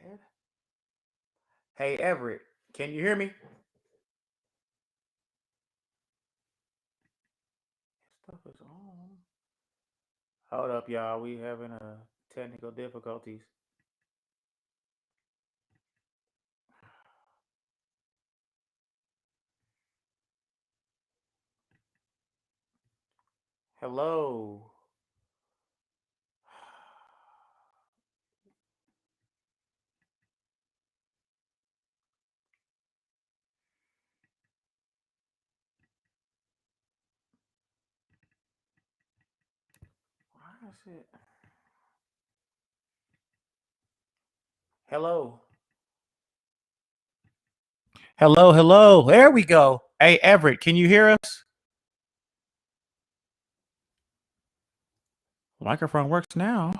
bad. Hey, Everett, can you hear me? Stuff is on. Hold up, y'all. We having technical difficulties. Hello. Why is it? Hello. Hello, hello. There we go. Hey, Everett, can you hear us? Microphone works now.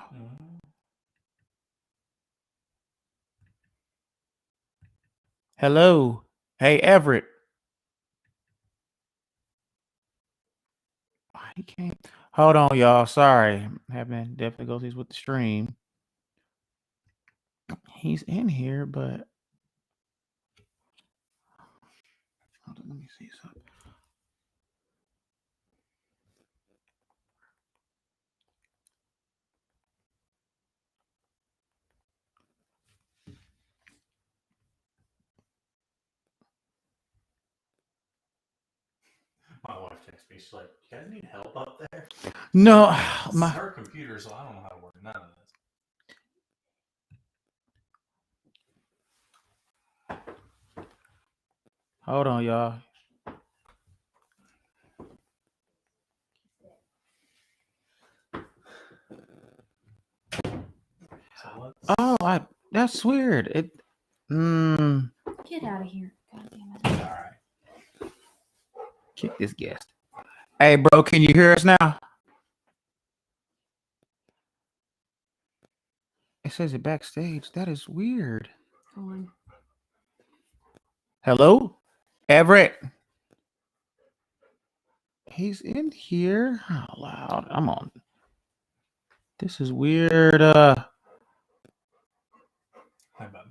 Hello. Hey, Everett. He can't. Hold on, y'all. Sorry. I'm having difficulties with the stream. He's in here, but hold on, let me see something. My wife texts me. She's like, "You guys need help up there?" No, it's her computer, so I don't know how to work none of this. Hold on, y'all. Oh, that's weird. It. Get out of here. God damn it. All right. Kick this guest. Hey, bro, can you hear us now? It says it backstage. That is weird. Hold on. Hello? Everett. He's in here. How loud? I'm on. This is weird. Hi, bud.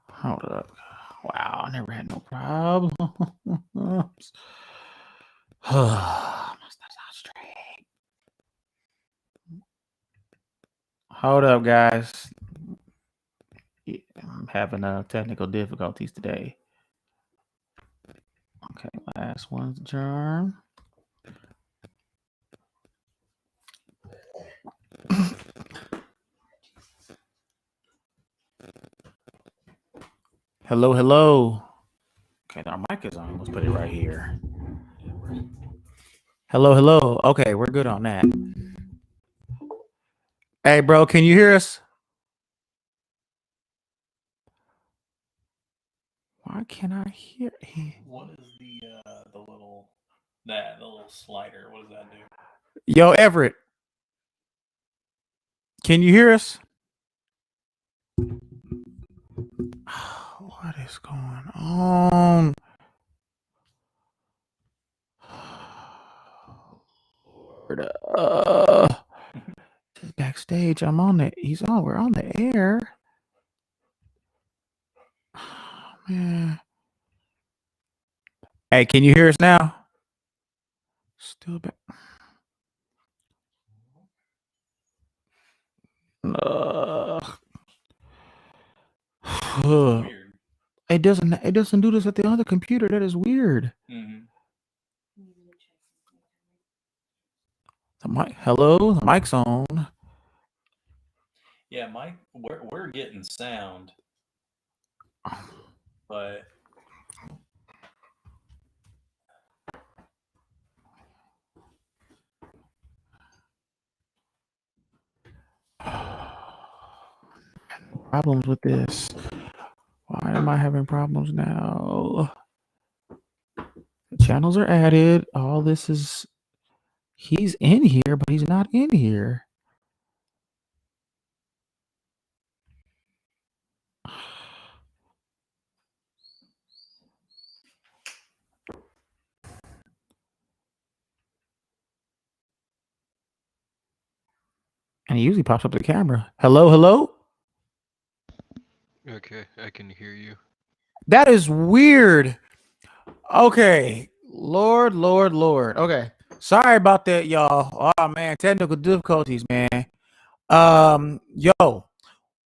Hold up. Wow, I never had no problems. Straight. Hold up, guys. I'm having technical difficulties today. Okay, last one's germ. Hello, hello. Okay, our mic is on. Let's put it right here. Hello, hello. Okay, we're good on that. Hey, bro, can you hear us? Why can't I hear? What is the little slider? What does that do? Yo, Everett, can you hear us? What is going on? Lord, backstage. I'm on it. He's on. We're on the air. Oh, man. Hey, can you hear us now? Still back. Weird. It doesn't do this at the other computer. That is weird. Mm-hmm. The mic. Hello, the mic's on. Yeah, Mike, we're getting sound, but Problems with this. Why am I having problems now? The channels are added. All this is. He's in here, but he's not in here. And he usually pops up the camera. Hello, hello? Okay, I can hear you. That is weird. Okay. Lord. Okay. Sorry about that, y'all. Oh man, technical difficulties, man. Yo,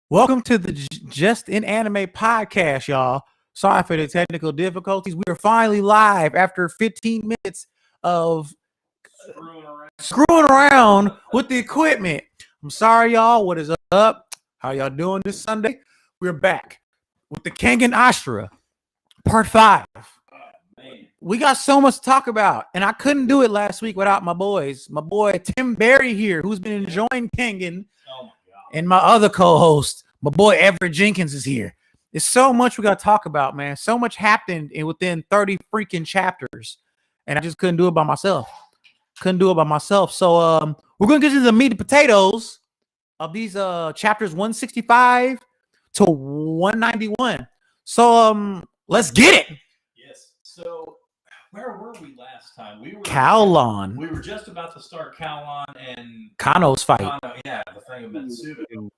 welcome to the Just in Anime podcast, y'all. Sorry for the technical difficulties. We are finally live after 15 minutes of screwing around with the equipment. I'm sorry, y'all. What is up? How y'all doing this Sunday? We're back with the Kengan Ashura, part 5. We got so much to talk about, and I couldn't do it last week without my boys. My boy Tim Barrie here, who's been enjoying Kengan, and my other co-host, my boy Everett Jenkins, is here. There's so much we got to talk about, man. So much happened within 30 freaking chapters, and I just couldn't do it by myself. So we're gonna get into the meat and potatoes of these chapters 165 to 191. So let's get it. Yes. So where were we last time? We were Kowlon. We were just about to start Kowlon and Kano's fight. yeah, the thing of Mitsuda.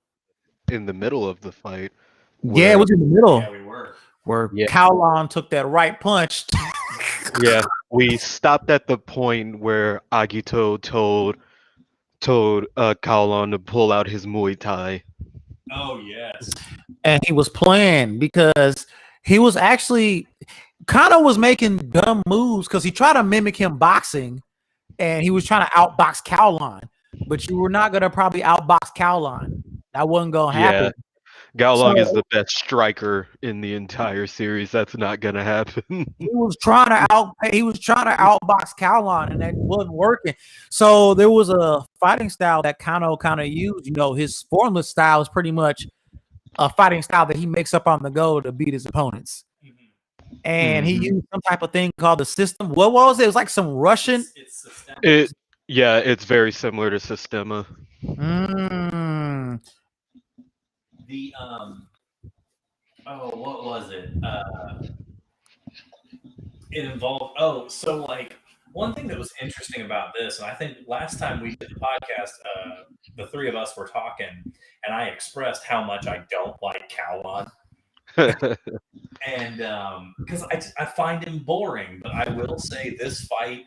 In the middle of the fight. Yeah, it was in the middle. Yeah, we were. Where Kowlon took that right punch. Yeah, we stopped at the point where Agito told Kowlon to pull out his Muay Thai. Oh yes. And he was playing because he was actually Kano was making dumb moves because he tried to mimic him boxing, and he was trying to outbox Kowlon. But you were not gonna probably outbox Kowlon. That wasn't gonna happen. Kowlon is the best striker in the entire series. That's not gonna happen. He was trying to outbox Kowlon, and that wasn't working. So there was a fighting style that Kano kind of used. You know, his formless style is pretty much a fighting style that he makes up on the go to beat his opponents. And he used some type of thing called the system. What was it? It was like some Russian. It's very similar to Sistema. The what was it? It involved so like one thing that was interesting about this, and I think last time we did the podcast, the three of us were talking, and I expressed how much I don't like Kowlon. And because I find him boring, but I will say this fight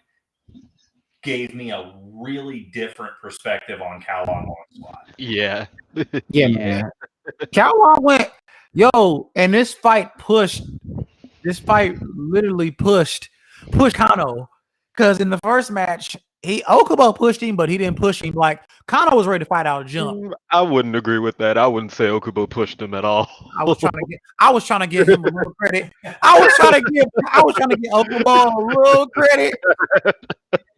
gave me a really different perspective on Kowlon Onslaught. Yeah, man. Kowlon went, and this fight literally pushed Kano, because in the first match, Okubo pushed him, but he didn't push him. Like Kano was ready to fight out of jump. I wouldn't agree with that. I wouldn't say Okubo pushed him at all. I was trying to give him a little credit. I was trying to give Okubo a little credit.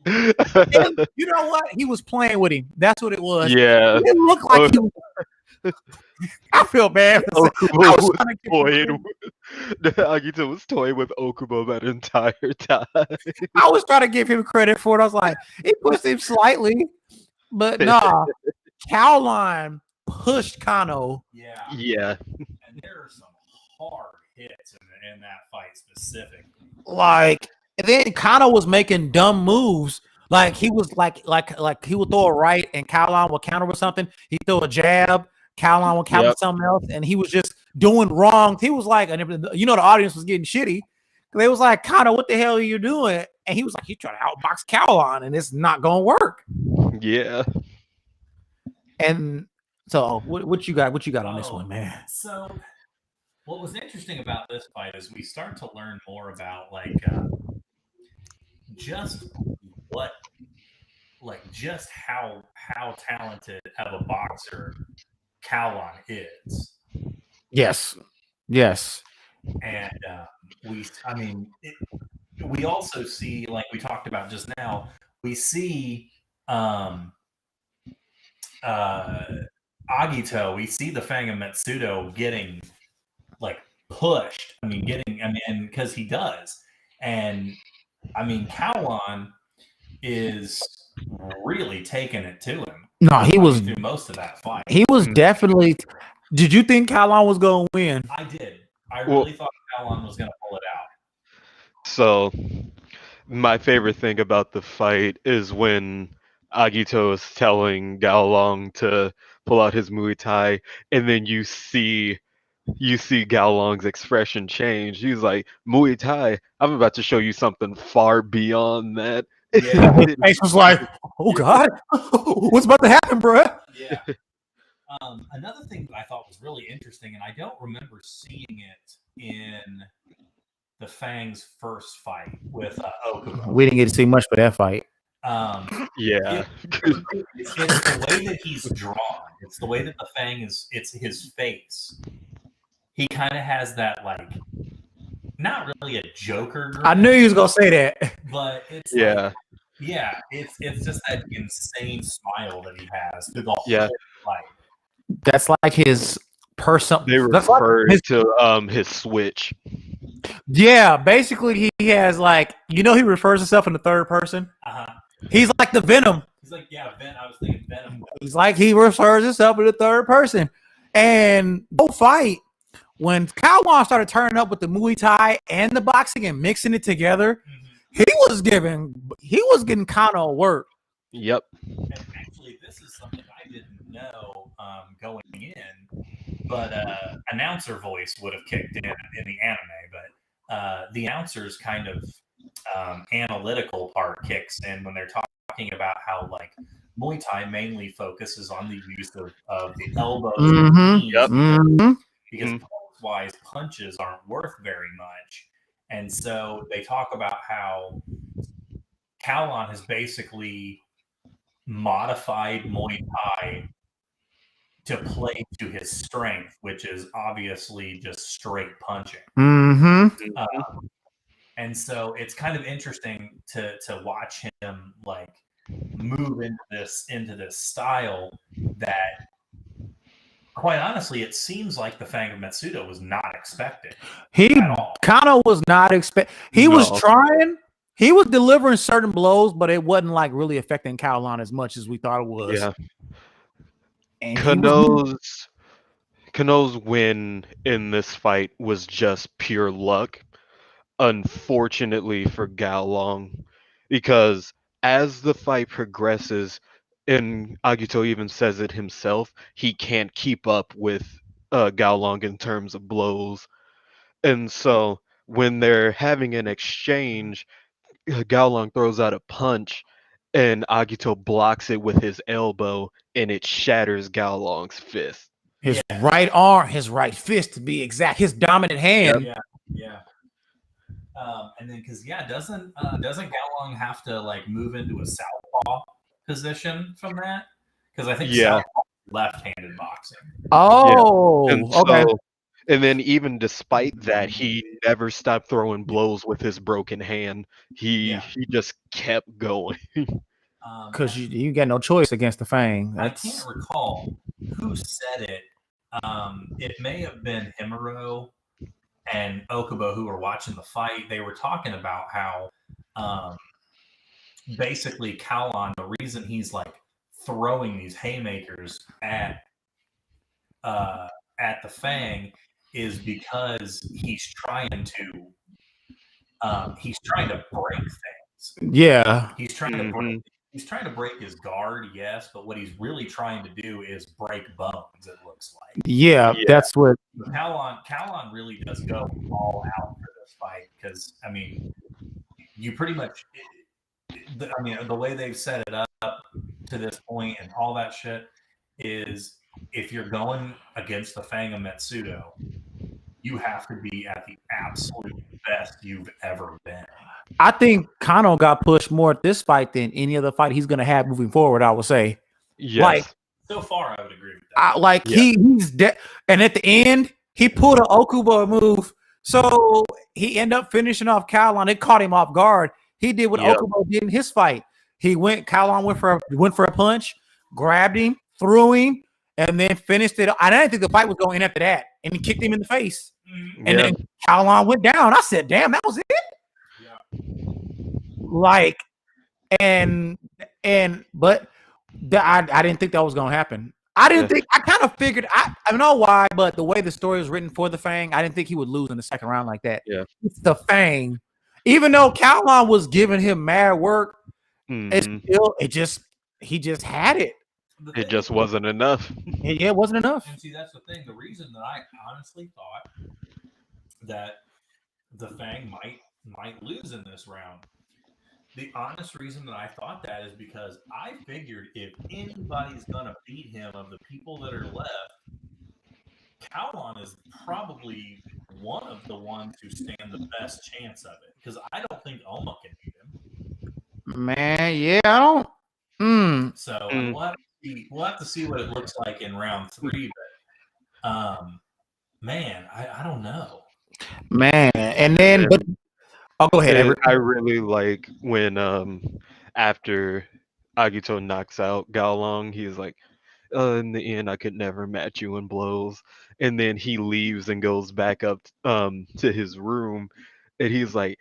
And you know what? He was playing with him. That's what it was. Yeah. It looked like he was. I feel bad. Agito was toying with Okubo that entire time. I was trying to give him credit for it. I was like, he pushed him slightly, but nah. Kowlon pushed Kano. Yeah. And there are some hard hits in that fight specifically. Like, and then Kano was making dumb moves. Like he was like he would throw a right and Kowlon would counter with something. He'd throw a jab, Kowlon would counter with something else, and he was just doing wrong. He was like, and the audience was getting shitty. They was like, Kano, what the hell are you doing? And he was like, he's trying to outbox Kowlon, and it's not gonna work. Yeah. And so what you got on this one, man? So what was interesting about this fight is we start to learn more about just how talented of a boxer Kowlon is. Yes. And we also see, like we talked about just now, we see Agito, we see the Fang of Metsudo getting like pushed. Because he does. And Kowlon is really taking it to him. No, he was through most of that fight. He was definitely. Did you think Kowlon was going to win? I did. I really thought Kowlon was going to pull it out. So, my favorite thing about the fight is when Agito is telling Gao Long to pull out his Muay Thai, and then you see Gao Long's expression change. He's like, Muay Thai, I'm about to show you something far beyond that. Yeah. His face was like, "Oh God, what's about to happen, bruh?" Yeah. Another thing that I thought was really interesting, and I don't remember seeing it in the Fang's first fight with Okubo. We didn't get to see much for that fight. Yeah. It's the way that he's drawn. It's the way that the Fang is. It's his face. He kind of has that, like, not really a Joker grin, I knew you was gonna say that. but it's Yeah. it's just that insane smile that he has through the Yeah. whole fight. That's like his person. They That's like refer his, to his switch. yeah, basically he has like, he refers himself in the third person. He's like the Venom. He's like, yeah, I was thinking Venom. He's like, he refers himself in the third person. And no fight, when Kawan started turning up with the Muay Thai and the boxing and mixing it together, he was getting kind of work. Yep. And actually, this is something I didn't know going in, but announcer voice would have kicked in the anime, but the announcer's kind of analytical part kicks in when they're talking about how, like, Muay Thai mainly focuses on the use of the elbows and knees, because point-wise punches aren't worth very much. And so they talk about how Kalan has basically modified Muay Thai to play to his strength, which is obviously just straight punching. And so it's kind of interesting to watch him, like, move into this style that, quite honestly, it seems like the Fang of Metsudo was not expecting. He kind of was not expecting. He was trying. He was delivering certain blows, but it wasn't like really affecting Kaolan as much as we thought it was. Yeah. And Kano's win in this fight was just pure luck, unfortunately for Gao Long, because as the fight progresses, and Agito even says it himself, he can't keep up with Gao Long in terms of blows. And so when they're having an exchange, Gao Long throws out a punch and Agito blocks it with his elbow and it shatters Gao Long's fist. His right arm, his right fist to be exact, his dominant hand. Yeah. And then, because doesn't Gao Long have to, like, move into a southpaw position from that? Because I think southpaw is left-handed boxing. Oh, okay. And then even despite that, he never stopped throwing blows with his broken hand. He just kept going. Because you got no choice against the Fang. I can't recall who said it. It may have been Himuro and Okubo who were watching the fight. They were talking about how basically Kalan, the reason he's, like, throwing these haymakers at the Fang is because he's trying to break things. Yeah. He's trying to break his guard, yes, but what he's really trying to do is break bones, it looks like. Yeah. That's what Kalan really does go all out for this fight, because, I mean, you pretty much, the way they've set it up to this point and all that shit is, if you're going against the Fang of Metsudo, you have to be at the absolute best you've ever been. I think Kano got pushed more at this fight than any other fight he's going to have moving forward, I would say. Yes. Like, so far, I would agree with that. He's dead. And at the end, he pulled an Okubo move. So he ended up finishing off Kalan. It caught him off guard. He did what Okubo did in his fight. Kalan went for a punch, grabbed him, threw him, and then finished it. I didn't think the fight was going in after that. And he kicked him in the face. And then Kalan went down. I said, damn, that was it? Yeah. Like, but I didn't think that was going to happen. I kind of figured, I don't know why, but the way the story was written for the Fang, I didn't think he would lose in the second round like that. Yeah. It's the Fang. Even though Kalan was giving him mad work, he he just had it. It just wasn't enough. Yeah, it wasn't enough. And see, that's the thing. The reason that I honestly thought that the Fang might lose in this round. The honest reason that I thought that is because I figured if anybody's gonna beat him of the people that are left, Cowlon is probably one of the ones who stand the best chance of it. Because I don't think Oma can beat him. Man, yeah, I don't. So we'll have to see what it looks like in round 3. But man, I don't know. Man, and then but I'll go ahead, Everett. I really like when after Agito knocks out Gaolong, he's like, in the end I could never match you in blows. And then he leaves and goes back up to his room, and he's like,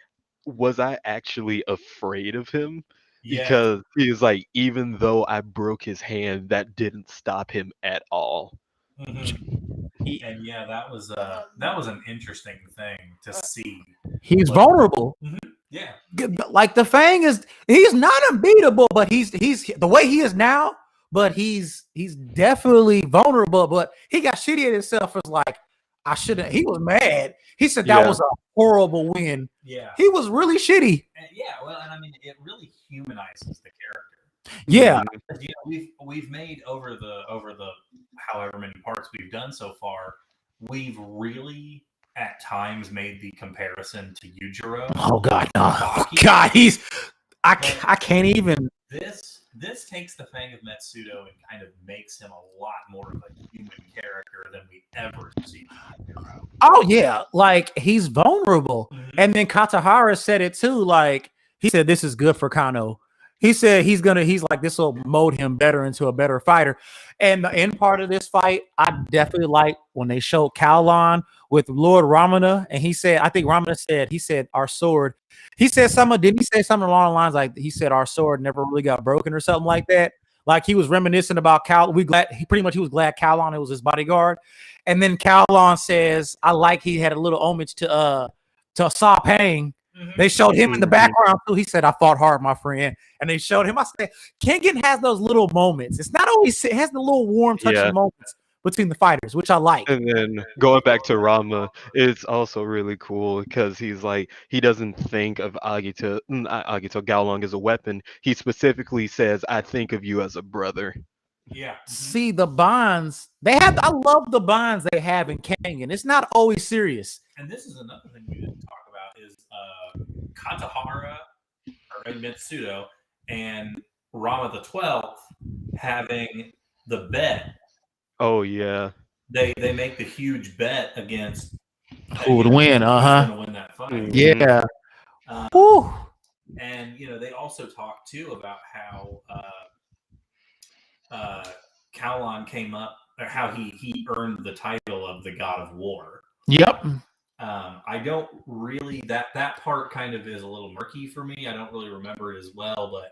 was I actually afraid of him? Yeah. Because he's like, even though I broke his hand, that didn't stop him at all. And yeah, that was an interesting thing to see. He's vulnerable. Yeah, like the Fang he's not unbeatable, but he's the way he is now. But he's definitely vulnerable. But he got shitty at himself. Was like, I shouldn't. He was mad. He said that was a horrible win. Yeah, he was really shitty. And well, and I mean, it really humanizes the character. Yeah, you know, we've made over the however many parts we've done so far, we've really at times made the comparison to Yujiro. Oh God, no. God, I can't even. This takes the Fang of Metsudo and kind of makes him a lot more of a human character than we ever see. Oh yeah, like he's vulnerable. And then Katahara said it too. Like he said, this is good for Kano. He said he's like, this will mold him better into a better fighter. And the end part of this fight, I definitely like when they showed Cowlon with Lord Ramana. And he said, I think Ramana said, our sword. He said didn't he say something along the lines like he said our sword never really got broken or something like that? Like he was reminiscing about Cal. He was glad Cowlon was his bodyguard. And then Cowlon says, I like he had a little homage to Sa Pang. They showed him in the background too. He said, I fought hard, my friend. And they showed him. I said, Kengan has those little moments. It's not always, it has the little warm, touching moments between the fighters, which I like. And then going back to Rama, it's also really cool because he's like, he doesn't think of Gaolong as a weapon. He specifically says, I think of you as a brother. Yeah. See the bonds they have. I love the bonds they have in Kengan. It's not always serious. And this is another thing we didn't talk about is Katahara or Metsudo and Rama the 12th having the bet. Oh yeah. They make the huge bet against who would win. Who's gonna win that fight. Yeah. And they also talk too about how Cowlon came up, or how he earned the title of the God of War. Yep. I don't really that part kind of is a little murky for me. I don't really remember it as well, but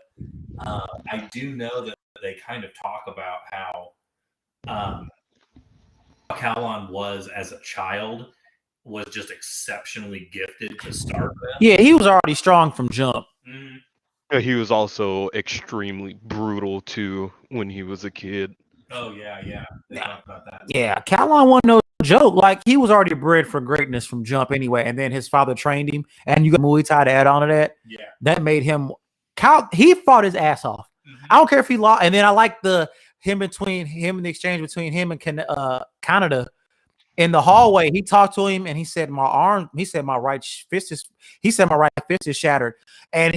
I do know that they kind of talk about how Cowlon was as a child was just exceptionally gifted to start with. Yeah, he was already strong from jump. He was also extremely brutal too when he was a kid. Oh yeah. They talk about that. Yeah, Cowlon wasn't no joke. Like he was already bred for greatness from jump anyway, and then his father trained him, and you got Muay Thai to add on to that. Yeah, that made him. He fought his ass off. I don't care if he lost. And then I like the exchange between him and Canada in the hallway. He talked to him and he said, my right fist is shattered. And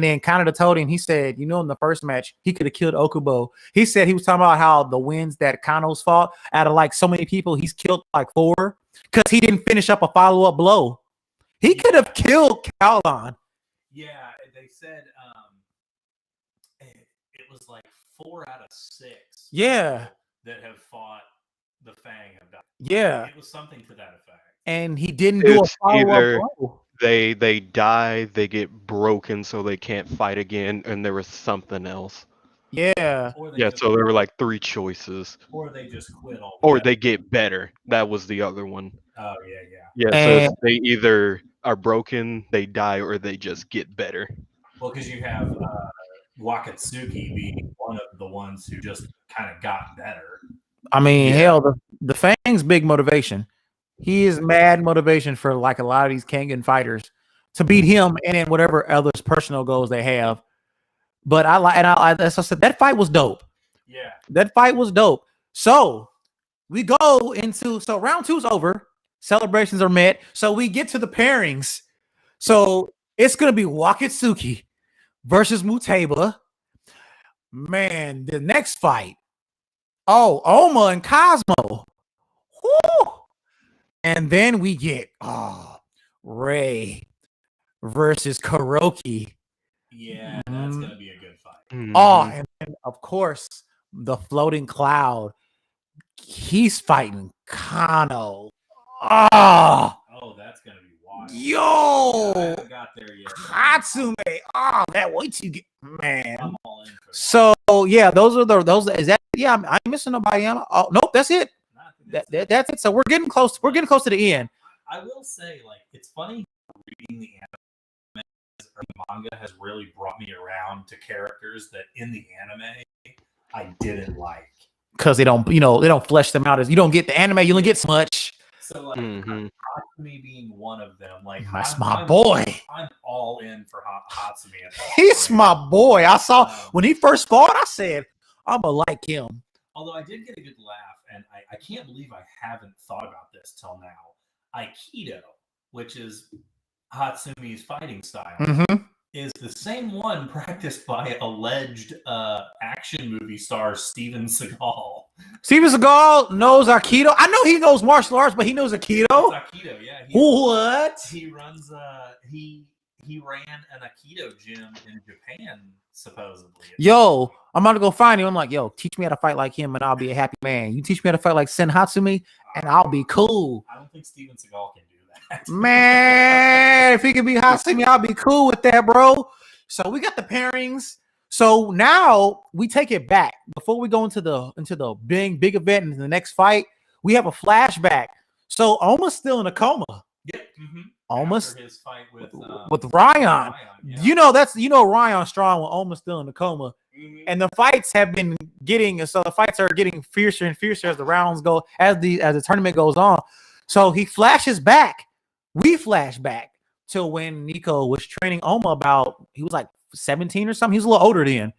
then Canada told him, he said, in the first match, he could have killed Okubo. He said he was talking about how the wins that Kano's fought out of like so many people, he's killed like 4 because he didn't finish up a follow-up blow. He could have killed Cowlon. Yeah, they said it was like 4 out of 6. Yeah, that have fought the Fang have died. Yeah, it was something to that effect. And he didn't do a follow-up blow. They die, they get broken, so they can't fight again, and there was something else. Yeah. So there were like 3 choices. Or they just quit all. Or they get better. That was the other one. Oh yeah. Yeah, so they either are broken, they die, or they just get better. Well, because you have Wakatsuki being one of the ones who just kind of got better. I mean, hell, the Fang's big motivation. He is mad motivation for like a lot of these Kengan fighters to beat him, and then whatever other personal goals they have. But I like, and as I said, that fight was dope. Yeah, that fight was dope. So we go into round 2's over. Celebrations are met. So we get to the pairings. So it's gonna be Wakatsuki versus Muteba. Man, the next fight. Oh, Oma and Cosmo. Woo! And then we get Ray versus Kuroki. Yeah, that's gonna be a good fight. Oh, and then of course the floating cloud. He's fighting Kano. Oh, that's gonna be wild. Yo, I haven't got there yet. Hatsume. Oh, that wait till you get, man. I'm all in for that. So yeah, those is that. Yeah, I'm missing nobody. Oh nope, that's it. That's it. So we're getting close. We're getting close to the end. I will say, like, it's funny reading the anime or the manga has really brought me around to characters that in the anime I didn't like. Because they don't flesh them out as you don't get the anime, you only get so much. So like me being one of them, like that's my boy. I'm all in for Hatsume. He's my boy. I saw when he first fought, I said, I'ma like him. Although I did get a good laugh, and I can't believe I haven't thought about this till now. Aikido, which is Hatsume's fighting style, is the same one practiced by alleged action movie star Steven Seagal. Steven Seagal knows Aikido. I know he knows martial arts, but he knows Aikido. Aikido, yeah. What? He runs he ran an Aikido gym in Japan, supposedly. Yo, I'm about to go find him. I'm like, yo, teach me how to fight like him and I'll be a happy man. You teach me how to fight like Sen Hatsume and I'll be cool. I don't think Steven Seagal can do that. Man, if he can be Hatsume, I'll be cool with that, bro. So we got the pairings. So now we take it back. Before we go into the big event and the next fight, we have a flashback. So Oma's still in a coma. Yep. Almost his fight with Ryan. Yeah. Ryan strong when Oma's still in the coma. And the fights have been the fights are getting fiercer and fiercer as the rounds go, as the tournament goes on. So he flashes back. We flash back to when Nico was training Oma he was like 17 or something. He was a little older then.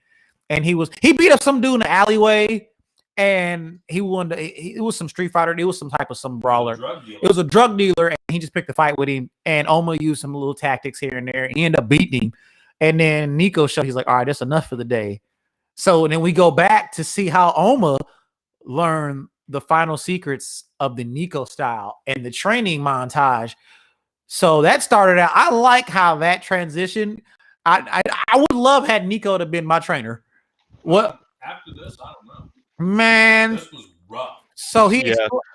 And he beat up some dude in the alleyway. And he won. It was some street fighter. It was some type of some brawler. It was a drug dealer, and he just picked a fight with him. And Oma used some little tactics here and there. And he ended up beating him. And then Nico showed. He's like, "All right, that's enough for the day." So then we go back to see how Oma learned the final secrets of the Nico style and the training montage. So that started out. I like how that transitioned. I would love had Nico to have been my trainer. What after this? I don't know. Man, this was rough. So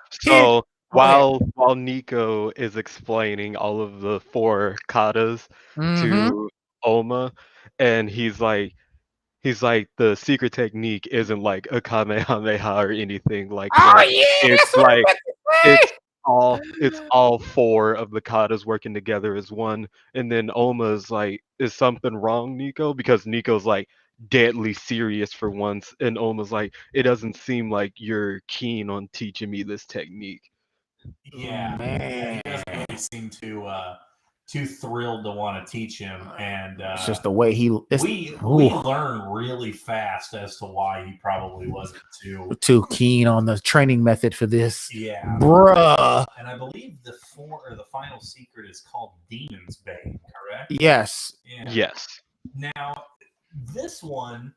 So while Nico is explaining all of the 4 katas to Oma, and he's like the secret technique isn't like a kamehameha or anything like that. It's like it's all 4 of the katas working together as one. And then Oma's like, is something wrong, Nico? Because Nico's like deadly serious for once, and Oma's like, it doesn't seem like you're keen on teaching me this technique. Yeah, man. He doesn't really seem too thrilled to want to teach him, and it's just the way we learn really fast as to why he probably wasn't too keen on the training method for this. Yeah, bruh. And I believe the final secret is called Demon's Bane, correct? Yes. Yeah. Yes. Now, this one,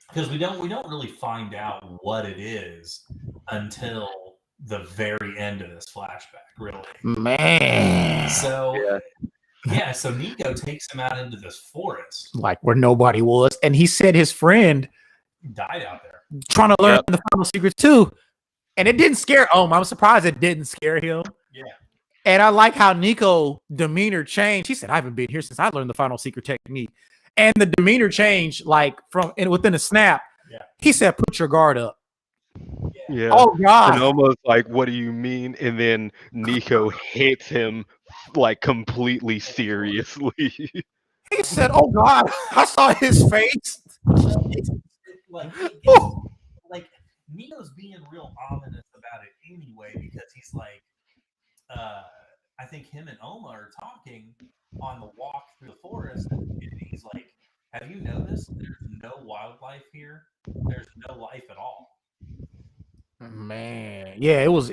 because we don't really find out what it is until the very end of this flashback, really. Man. So so Nico takes him out into this forest, like where nobody was, and he said his friend died out there trying to learn the final secrets too, and it didn't scare Oma. I'm surprised it didn't scare him. Yeah. And I like how Nico demeanor changed. He said, "I haven't been here since I learned the final secret technique." And the demeanor changed, like within a snap. Yeah. He said, "Put your guard up." Yeah. Oh God. And almost like, what do you mean? And then Nico hits him like completely seriously. He said, "Oh God!" I saw his face. like it gets, like Nino's being real ominous about it anyway because he's like, I think him and Oma are talking on the walk through the forest, and he's like, "Have you noticed there's no wildlife here? There's no life at all." Man, yeah, it was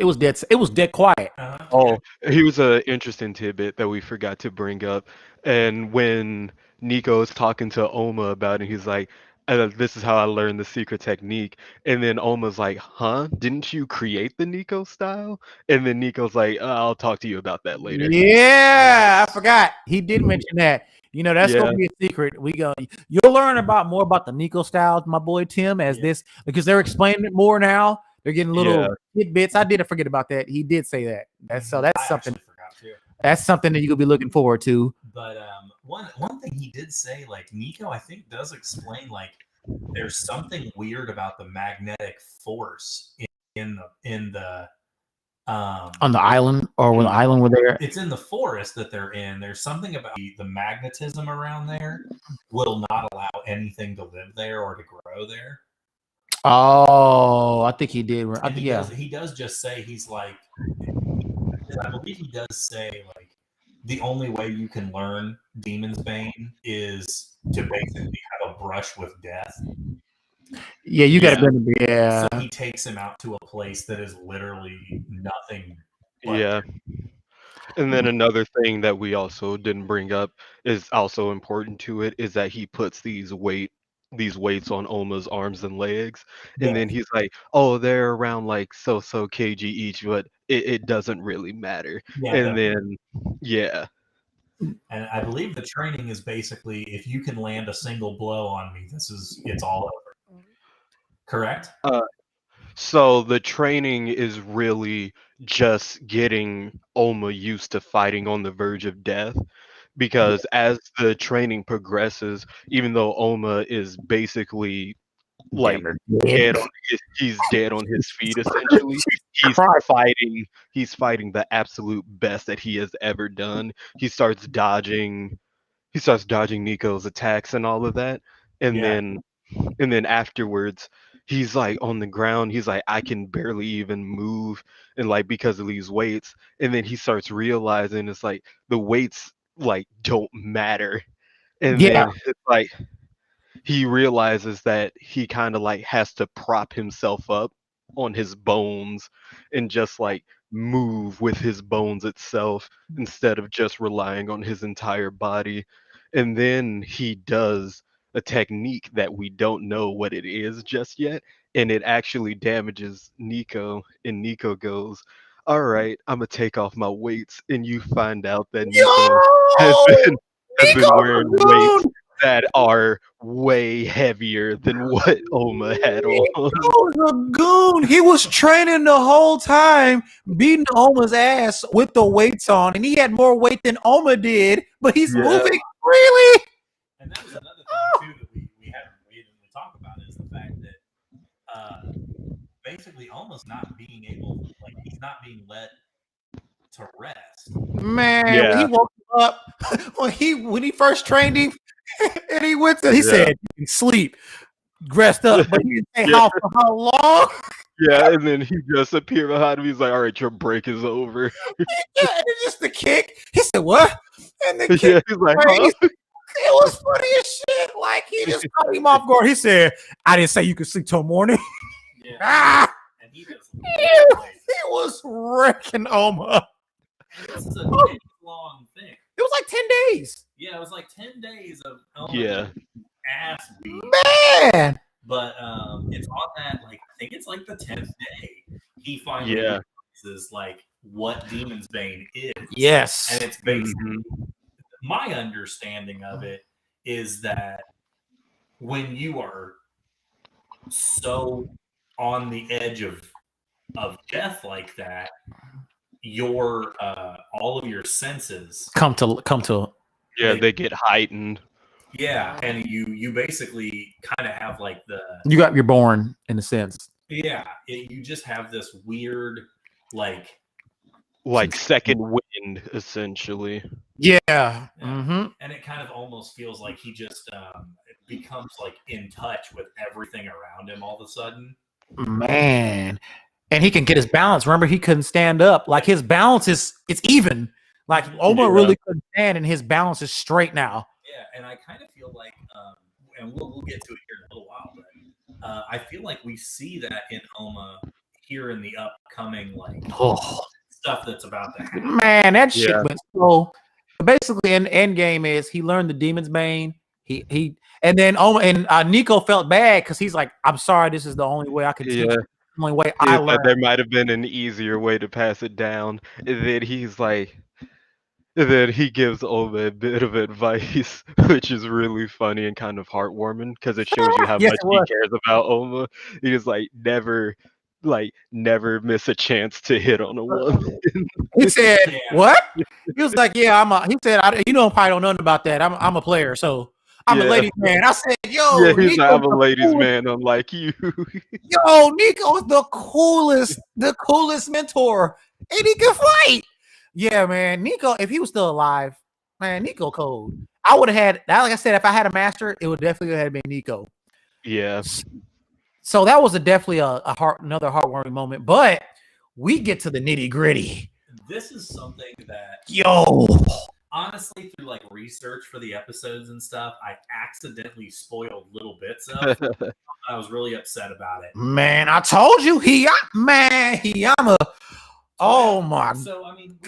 dead quiet. Oh, here's an interesting tidbit that we forgot to bring up. And when Nico is talking to Oma about it, he's like, "This is how I learned the secret technique." And then Oma's like, "Huh? Didn't you create the Nico style?" And then Nico's like, "I'll talk to you about that later." Yeah, I forgot. He did mention that. You know, that's Yeah. gonna be a secret. You'll learn more about the Nico style, my boy Tim, as this because they're explaining it more now. They're getting little tidbits. I didn't forget about that. He did say that. That's something. Forgot too. That's something that you could be looking forward to. But one thing he did say, like Nico, I think does explain like there's something weird about the magnetic force in the On the island or when the island were there. It's in the forest that they're in. There's something about the magnetism around there will not allow anything to live there or to grow there. Oh, I think he did. He does just say he's like, I believe he does say like the only way you can learn Demon's Bane is to basically have a brush with death. Yeah, you got to be. Yeah. So he takes him out to a place that is literally nothing. Yeah. And then another thing that we also didn't bring up is also important to it is that he puts these weights on Oma's arms and legs, and then he's like, "Oh, they're around like so kg each, but it doesn't really matter." And then, yeah. And I believe the training is basically if you can land a single blow on me, it's all over. Correct? So the training is really just getting Oma used to fighting on the verge of death. Because as the training progresses, even though Oma is basically like he's dead on his feet essentially. He's fighting the absolute best that he has ever done. He starts dodging Nico's attacks and all of that. And then afterwards he's like on the ground, he's like, I can barely even move, and like because of these weights. And then he starts realizing it's like the weights like don't matter. And then it's like he realizes that he kind of like has to prop himself up on his bones and just like move with his bones itself instead of just relying on his entire body. And then he does a technique that we don't know what it is just yet, and it actually damages Nico, and Nico goes, "All right, I'm gonna take off my weights," and you find out that Nico has been wearing weights that are way heavier than what Oma had on. He was a goon. He was training the whole time, beating Oma's ass with the weights on, and he had more weight than Oma did, but he's moving freely. And that was another thing too that we haven't really talked about is the fact that basically Oma's not being able, like he's not being let to rest. Man, when he woke up, when he first trained him, and he went to, he said, "You can sleep, rest up," but he didn't say for how long. Yeah, and then he just appeared behind him. He's like, "All right, your break is over." And it's just the kick. He said, "What?" And the kick. He's like, "Huh?" It was funny as shit. Like he just caught him off guard. He said, "I didn't say you could sleep till morning." And he was wrecking Oma. This is a long thing. It was like 10 days. Yeah, it was like 10 days of ass beat. Man. But it's on that, like, I think it's like the 10th day. He finally realizes, like, what Demon's Bane is. Yes. And it's basically, my understanding of it is that when you are so on the edge of death like that, your all of your senses come to they get heightened. Yeah, and you basically kind of have like you're born in a sense. Yeah, you just have this weird like second wind essentially. Yeah. Mm-hmm. And it kind of almost feels like he just becomes like in touch with everything around him all of a sudden. Man. And he can get his balance. Remember, he couldn't stand up. Like his balance it's even. Like Oma really couldn't stand, and his balance is straight now. Yeah, and I kind of feel like, and we'll get to it here in a little while, but I feel like we see that in Oma here in the upcoming stuff that's about to happen. Man, that shit went so. Basically, in the end game is he learned the Demon's Bane. He and then Oma and Nico felt bad because he's like, I'm sorry, this is the only way I could teach. The only way I learned. There might have been an easier way to pass it down. And then he's like, and then he gives Oma a bit of advice, which is really funny and kind of heartwarming because it shows you how much he cares about Oma. He's like, never miss a chance to hit on a woman. He said, "What?" He was like, "Yeah, He said, "You know, I probably don't know nothing about that. I'm a player, so I'm a ladies man." I said, "Yo, yeah, he's like, I'm a ladies man, unlike you." Yo, Nico is the coolest mentor, and he can fight. Yeah, man, Nico. If he was still alive, man, Nico cold. I would have had that. Like I said, if I had a master, it would definitely have been Nico. Yeah. So that was definitely another heartwarming moment. But we get to the nitty gritty. This is something that honestly, through like research for the episodes and stuff, I accidentally spoiled little bits of. I was really upset about it. Man, I told you, Hiyama. Oh my! So I mean,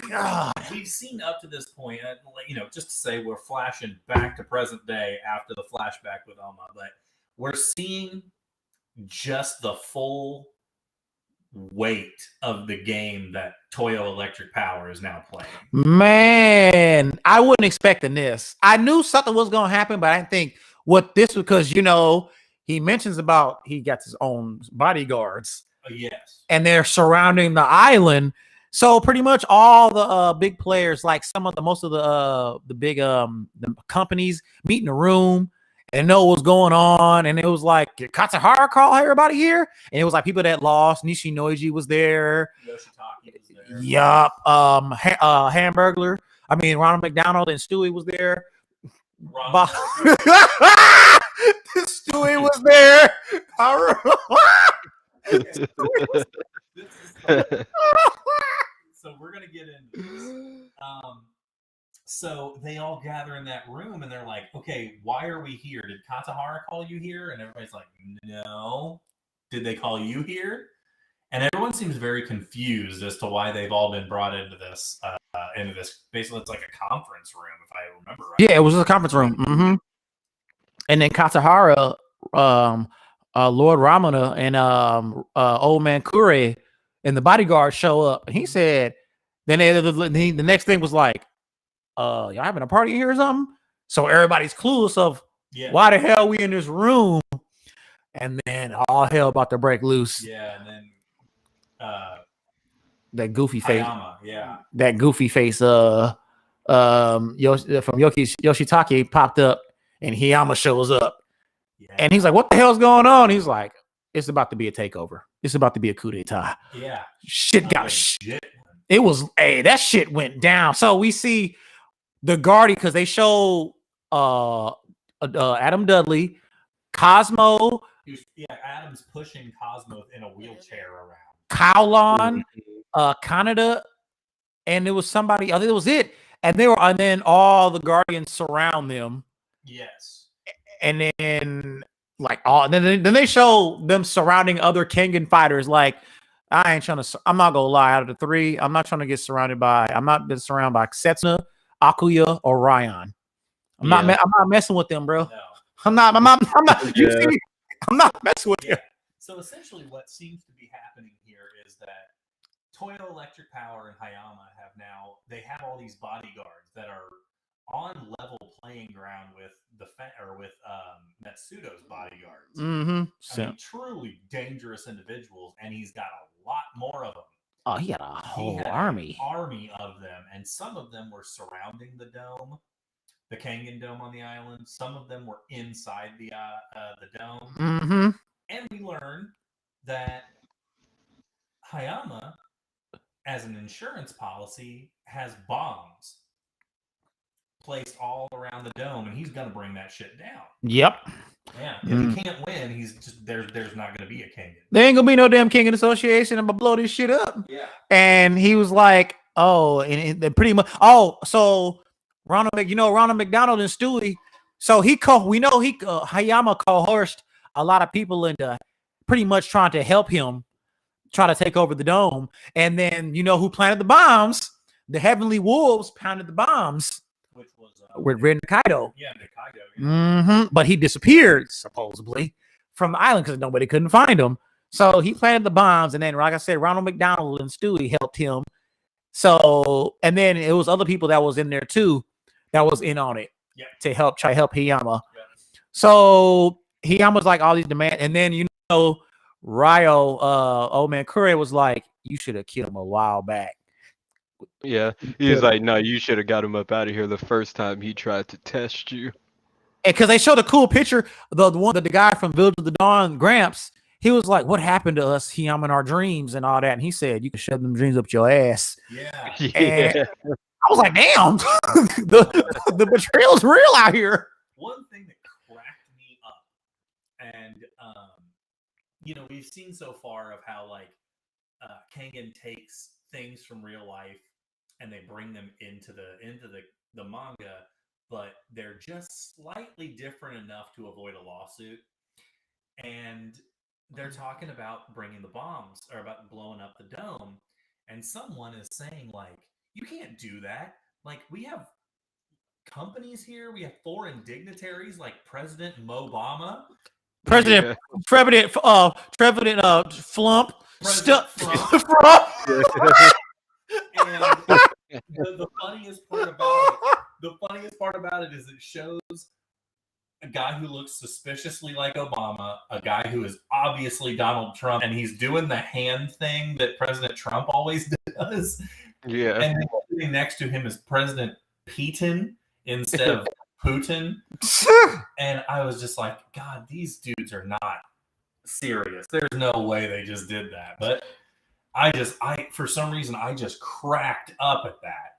we've seen up to this point, just to say we're flashing back to present day after the flashback with Oma, but we're seeing just the full weight of the game that Toyo Electric Power is now playing. Man, I wasn't expecting this. I knew something was going to happen, but I didn't think what this was because, he mentions about he got his own bodyguards. Yes. And they're surrounding the island. So pretty much all the big players, like most of the big the companies meet in a room and know what's going on. And it was like Katsuhara call everybody here. And it was like people that lost. Nishinoiji was there. Yoshitake was there. Yup. Hamburglar. I mean, Ronald McDonald and Stewie was there. Stewie was there. So we're gonna get into this. So they all gather in that room and they're like, "Okay, why are we here? Did Katsuhara call you here?" And everybody's like, "No." Did they call you here? And everyone seems very confused as to why they've all been brought into this. Basically, it's like a conference room, if I remember right. Yeah, it was a conference room. Mm-hmm. And then Katsuhara, Lord Ramana, and old man Kure and the bodyguard show up. And he said, then the next thing was like, y'all having a party here or something? So everybody's clueless of why the hell we in this room. And then all hell about to break loose. Yeah, and then that goofy face. Yeah. That goofy face from Yoshitake popped up and Hiyama shows up. Yeah. And he's like, "What the hell's going on?" He's like, "It's about to be a takeover. It's about to be a coup d'etat." Yeah. Shit got shit. It was that shit went down. So we see the Guardian because they show Adam Dudley, Cosmo. Adam's pushing Cosmo in a wheelchair around. Kowlon, Canada, and it was somebody. I think it was it. And then all the Guardians surround them. Yes. And then then they show them surrounding other Kengan fighters. Like, I'm not gonna lie, out of the three, I'm not been surrounded by Setsuna, Akuya, or Ryan. I'm not messing with them, bro. No. I'm not you see me? I'm not messing with them. So essentially what seems to be happening here is that Toyo Electric Power and Hayama have all these bodyguards that are on level playing ground with Metsudo's bodyguards. Mm-hmm. I mean, truly dangerous individuals, and he's got a lot more of them. Oh, he had a whole army. An army of them, and some of them were surrounding the dome, the Kengan dome on the island. Some of them were inside the dome. Mm-hmm. And we learned that Hayama, as an insurance policy, has bombs placed all around the dome, and he's gonna bring that shit down. Yep. Yeah, if he can't win, he's just there's not gonna be a Kengan. There ain't gonna be no damn Kengan association. I'm gonna blow this shit up. Yeah. And he was like, oh, and pretty much, oh, so Ronald McDonald and Stewie. So Hayama coerced a lot of people into pretty much trying to help him try to take over the dome. And then you know who planted the bombs? The Heavenly Wolves pounded the bombs. Which was With Ren Kaido. Yeah, Kaido. Yeah. But he disappeared supposedly from the island because nobody couldn't find him. So he planted the bombs, and then, like I said, Ronald McDonald and Stewie helped him. So, and then it was other people that was in there too, that was in on it to try to help Hayama. Yep. So Hayama's like all these demands, and then you know, Ryo, old man Kure was like, "You should have killed him a while back." Yeah, he was like, "No, you should have got him up out of here the first time he tried to test you." And because they showed a cool picture, the guy from Village of the Dawn, Gramps, he was like, "What happened to us, Hayama, in our dreams and all that?" And he said, "You can shove them dreams up your ass." Yeah. And I was like, "Damn, the betrayal's real out here." One thing that cracked me up, and you know, we've seen so far of how like Kengan takes things from real life and they bring them into the manga, but they're just slightly different enough to avoid a lawsuit. And they're talking about bringing the bombs or about blowing up the dome, and someone is saying like, "You can't do that. Like, we have companies here. We have foreign dignitaries like President Mobama, President Flump, And the funniest part about it is it shows a guy who looks suspiciously like Obama, a guy who is obviously Donald Trump, and he's doing the hand thing that President Trump always does. Yeah. And sitting next to him is President Putin instead of Putin. And I was just like, God, these dudes are not serious. There's no way they just did that. But I for some reason I just cracked up at that.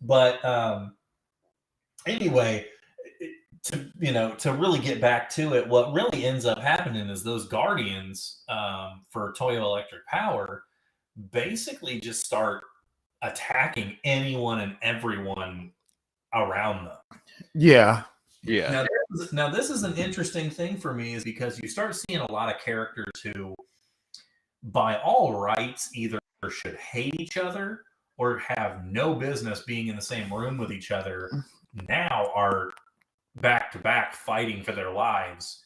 But anyway, to really get back to it, what really ends up happening is those Guardians for Toyo Electric Power basically just start attacking anyone and everyone around them. Yeah. Yeah. Now this is an interesting thing for me, is because you start seeing a lot of characters who, by all rights, either should hate each other or have no business being in the same room with each other, now are back to back fighting for their lives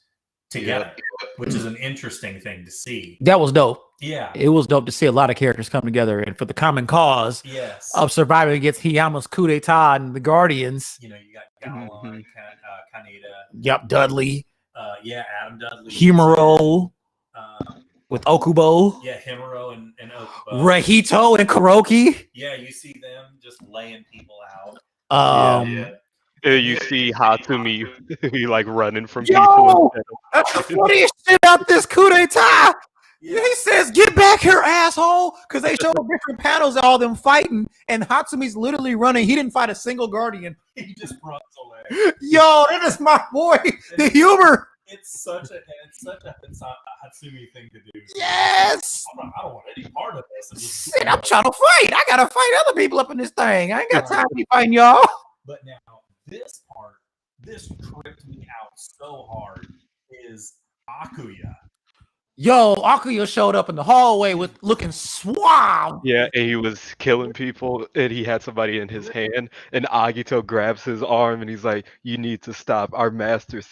together, which is an interesting thing to see. That was dope. Yeah. It was dope to see a lot of characters come together and for the common cause of surviving against Hayama's coup d'etat and the Guardians. You know, you got Galan, Kaneda. Yep, Dudley. Adam Dudley. Himuro. With Okubo. Yeah, Himuro and Okubo. Rahito and Kuroki. Yeah, you see them just laying people out. You see Hatsumi he like running from people. That's the funniest shit about this coup d'etat. Yeah. He says, "Get back here, asshole!" Because they show different panels of all them fighting, and Hatsumi's literally running. He didn't fight a single Guardian. He just runs away. Yo, that is my boy. The humor. It's such a Hatsumi thing to do. Yes. I don't want any part of this. Shit, I'm trying to fight. I gotta fight other people up in this thing. I ain't got time to be fighting y'all. But now this tripped me out so hard is Akuya. Yo, Akuya showed up in the hallway with looking suave. Yeah, and he was killing people, and he had somebody in his hand, and Agito grabs his arm, and he's like, "You need to stop. Our master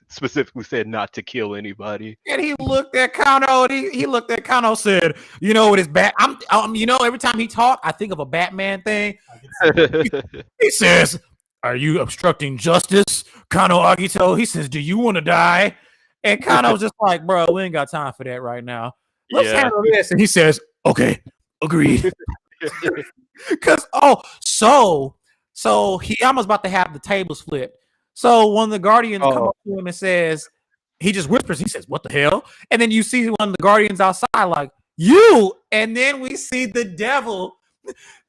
specifically said not to kill anybody." And he looked at Kano, and he looked at Kano, said, "You know what is bad? Every time he talked, I think of a Batman thing." He says, "Are you obstructing justice, Kano Agito?" He says, "Do you want to die?" And Kano's just like, "Bro, we ain't got time for that right now. Let's handle this." And he says, "Okay, agreed." Because so Hayama's about to have the tables flipped. So one of the Guardians come up to him and says, he just whispers. He says, "What the hell?" And then you see one of the Guardians outside, like, "You!" And then we see the devil,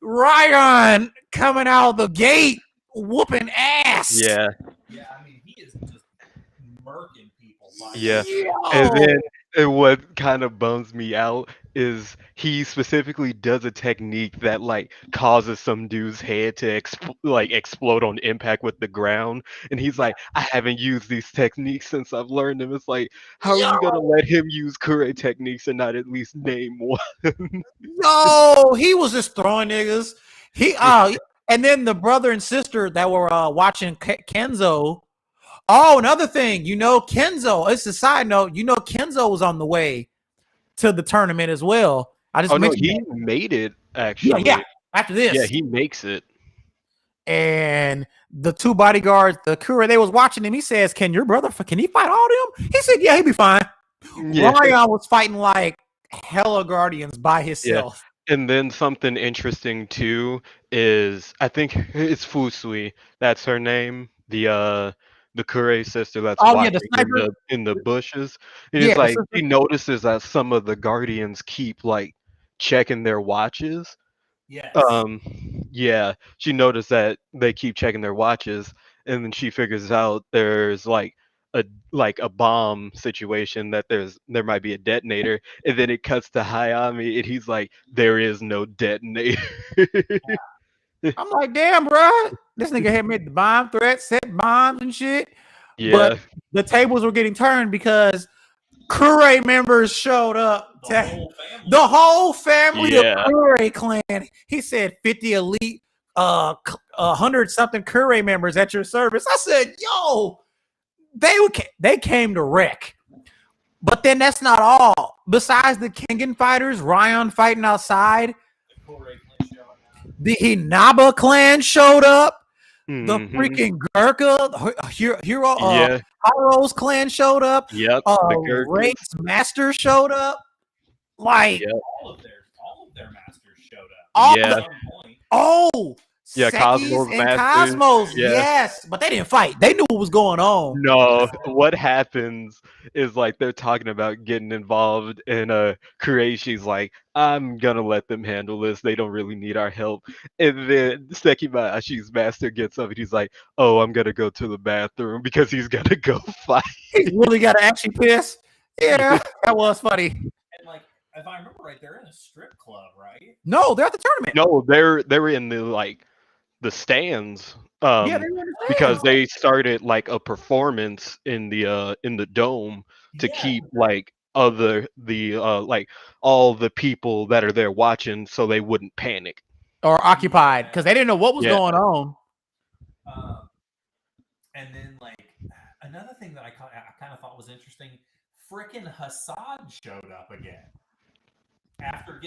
Ryan, coming out of the gate whooping ass. Yeah. Yeah, I mean, he is just murking people. Yeah. Yo. And then what kind of bums me out is he specifically does a technique that like causes some dude's head to explode on impact with the ground, and he's like, I haven't used these techniques since I've learned them. It's like, how are you gonna let him use Kure techniques and not at least name one? No, he was just throwing niggas. And then the brother and sister that were watching Kenzo. Oh, another thing, Kenzo. It's a side note. Kenzo was on the way to the tournament as well. I just Oh no, mentioned he that. made it actually. Yeah. After this, Yeah, he makes it. and the two bodyguards, the Kure, they was watching him. He says, "Can your brother? Can he fight all them?" He said, "Yeah, he'd be fine." Yeah. Ryan was fighting like hella guardians by himself. And then something interesting too is I think it's Fusui. That's her name. The Kure sister that's Oh yeah, the watching sniper. in the bushes. And Yeah, it's like he notices that some of the guardians keep like checking their watches. Yes. Yeah, she noticed that they keep checking their watches, and then she figures out there's a bomb situation that there might be a detonator, and then it cuts to Hayami, and he's like, there is no detonator. I'm like, damn, bro, this nigga had made the bomb threat, set bombs and shit. Yeah, But the tables were getting turned because Kure members showed up. The whole family of Yeah. Kure clan. He said 50 elite, 100 something Kure members at your service. I said, yo, they came to wreck. But then that's not all. Besides the Kengan fighters, Ryan fighting outside, the Hinaba clan showed up. The freaking Gurkha hero Haro's clan showed up. Yep. The Raid's master showed up. Like all of their masters showed up. Yeah. Sekis Cosmo's and masters. Cosmos. Yeah. Yes, but they didn't fight. They knew what was going on. No, what happens is like they're talking about getting involved, and Kureishi's like, I'm gonna let them handle this. They don't really need our help. And then Sekibayashi's master gets up and he's like, oh, I'm gonna go to the bathroom because he's gonna go fight. He really got to actually piss. Yeah, that was funny. And like, if I remember right, they're in a strip club, right? No, they're at the tournament. No, they're in the stands. Yeah, they were in the Because stands. they started like a performance in the dome to keep like all the people that are there watching so they wouldn't panic or occupied because they didn't know what was going on. And then like another thing that I kind of thought was interesting, frickin' Hassad showed up again after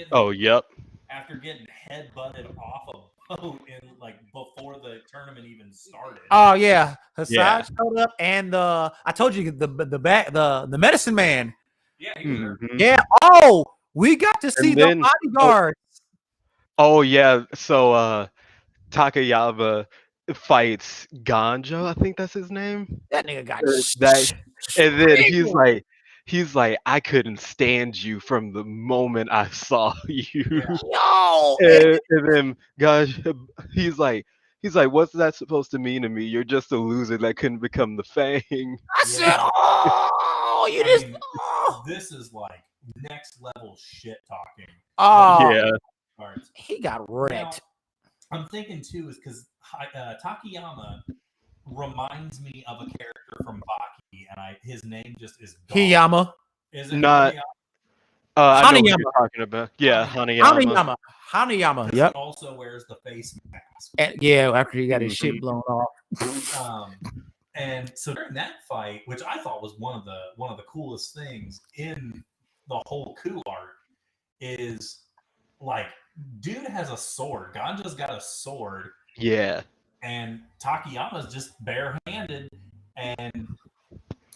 getting head butted off a boat in like before the tournament even started. Oh yeah, Hassad showed up, and I told you the medicine man. Yeah, he was there. Yeah. Oh, we got to see the bodyguards. Oh yeah, so Takayama fights Ganja, I think that's his name. That nigga got and then he's like, I couldn't stand you from the moment I saw you. No. And then gosh, he's like, what's that supposed to mean to me? You're just a loser that couldn't become the Fang. I said, oh, you just. This is like next level shit talking. Oh yeah. He got wrecked. Now, I'm thinking too is because Takayama reminds me of a character from Baki, and his name just is Hiyama. Is it not? I know what you're talking about. Yeah, Hanayama. Hanayama. Yep. He also wears the face mask. And, after he got his shit blown off. And so during that fight, which I thought was one of the coolest things in the whole coup art, is like dude has a sword. Ganja's got a sword. Yeah. And Takayama's just barehanded, and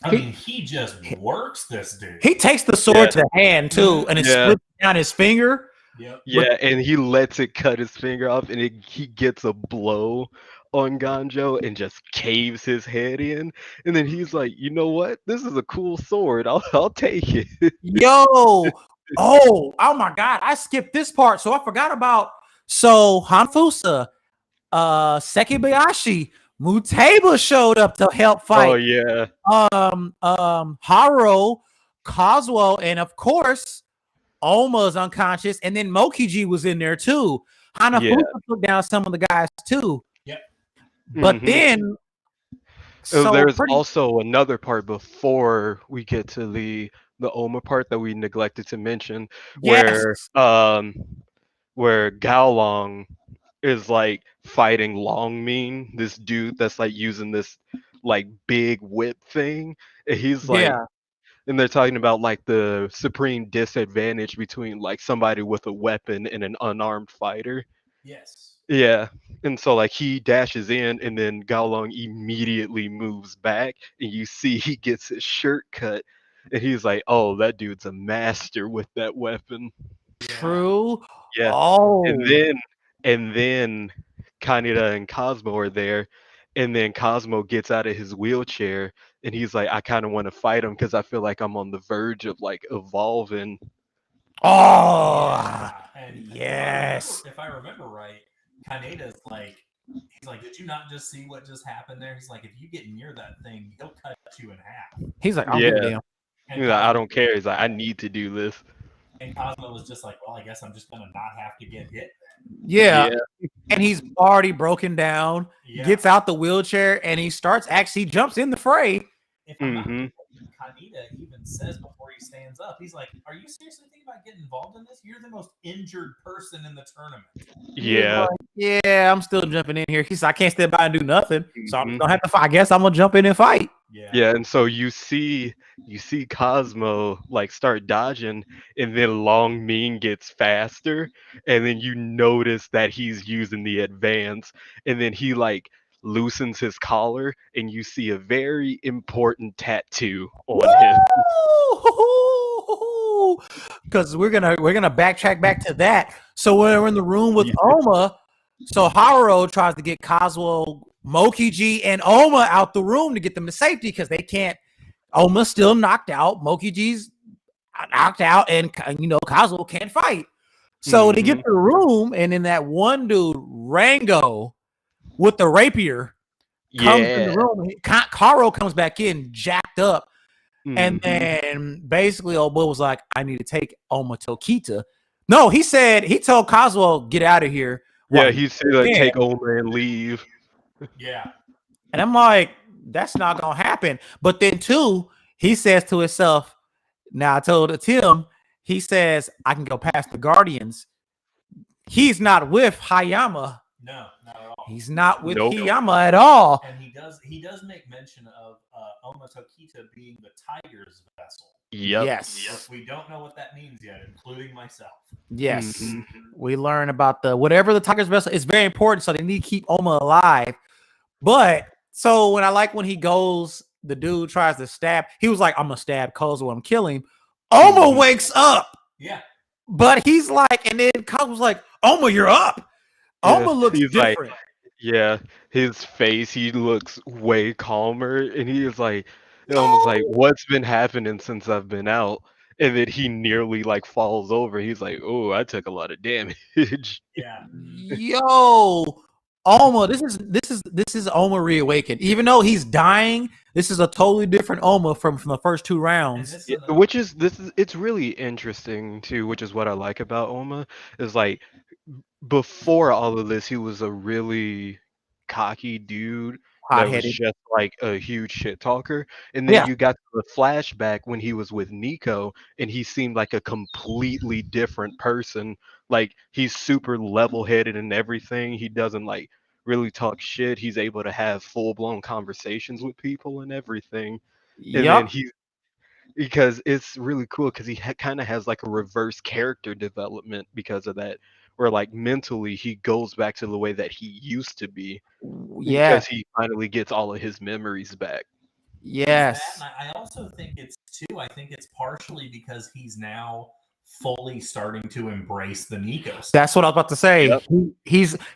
I mean he just works this dude. He takes the sword to the hand too, and it splits down his finger. Yep. Yeah, and he lets it cut his finger off, and he gets a blow on Ganjo and just caves his head in. And then he's like, you know what? This is a cool sword. I'll take it. Yo. Oh my God. I skipped this part. So I forgot about Hanfusa Sekibayashi, Mutaba showed up to help fight. Oh yeah. Haro, Kazuo, and of course, Oma's unconscious, and then Mokiji was in there too. Hanafuda took down some of the guys too. Yep. But then, so there's also another part before we get to the Oma part that we neglected to mention, where Gaolong is like fighting Longmin, this dude that's like using this like big whip thing. And he's like, and they're talking about like the supreme disadvantage between like somebody with a weapon and an unarmed fighter. Yes. Yeah. And so like he dashes in and then Gaolong immediately moves back and you see he gets his shirt cut and he's like, oh, that dude's a master with that weapon. True. Yeah. Oh. And then Kaneda and Cosmo are there, and then Cosmo gets out of his wheelchair, and he's like, "I kind of want to fight him because I feel like I'm on the verge of like evolving." Oh, and yes. If I remember right, Kaneda's like, he's like, "Did you not just see what just happened there?" He's like, "If you get near that thing, he'll cut you in half." He's like, "I don't give a damn." He's like, "I don't care." He's like, "I need to do this." And Cosmo was just like, "Well, I guess I'm just gonna not have to get hit." Yeah. And he's already broken down, gets out the wheelchair, and he jumps in the fray. If I'm not mistaken, Kaneda even says before he stands up, he's like, "Are you seriously thinking about getting involved in this? You're the most injured person in the tournament." Yeah. Like, yeah, I'm still jumping in here. He's like, I can't stand by and do nothing. So I'm gonna have to fight. I guess I'm gonna jump in and fight. Yeah, and so you see Cosmo like start dodging, and then Long Mean gets faster, and then you notice that he's using the advance, and then he like loosens his collar, and you see a very important tattoo on him. Because we're gonna backtrack back to that. So when we're in the room with Oma, so Haru tries to get Kazuo, Mokiji, and Oma out the room to get them to safety because they can't. Oma's still knocked out. Mokiji's knocked out, and Kazuo can't fight. So they get to the room, and then that one dude, Rango, with the rapier, comes in the room. Karo comes back in, jacked up. And then basically Oba was like, I need to take Oma to Kita. No, he told Kazuo, get out of here. Yeah, he said like take Oma and leave. Yeah. And I'm like, that's not gonna happen. But then too, he says to himself, now I told Tim, he says, I can go past the Guardians. He's not with Hayama. No, not at all. He's not with Hayama at all. And he does make mention of Oma Tokita being the Tiger's vessel. Yep. Yes. We don't know what that means yet, including myself. Yes. We learn about whatever the Tiger's vessel is very important, so they need to keep Oma alive. But so when he goes, the dude tries to stab, he was like, I'm gonna stab Kozo, I'm killing him. Oma wakes up. Yeah. But he's like, and then Kozo was like, Oma, you're up. Oma looks different. Like, his face, he looks way calmer, and he is like, almost like, what's been happening since I've been out? And then he nearly like falls over. He's like, oh, I took a lot of damage. Yeah. Yo, Oma, this is Oma reawakened. Even though he's dying, this is a totally different Oma from the first two rounds. It's really interesting too, which is what I like about Oma, is like before all of this, he was a really cocky dude that was just like a huge shit talker. And then you got the flashback when he was with Nico, and he seemed like a completely different person. Like he's super level-headed and everything. He doesn't like really talk shit. He's able to have full-blown conversations with people and everything. And then because it's really cool because he kind of has like a reverse character development because of that, where like mentally he goes back to the way that he used to be because he finally gets all of his memories back. Yes. I also think it's partially because he's now fully starting to embrace the Nico stuff. That's what I was about to say. Yep.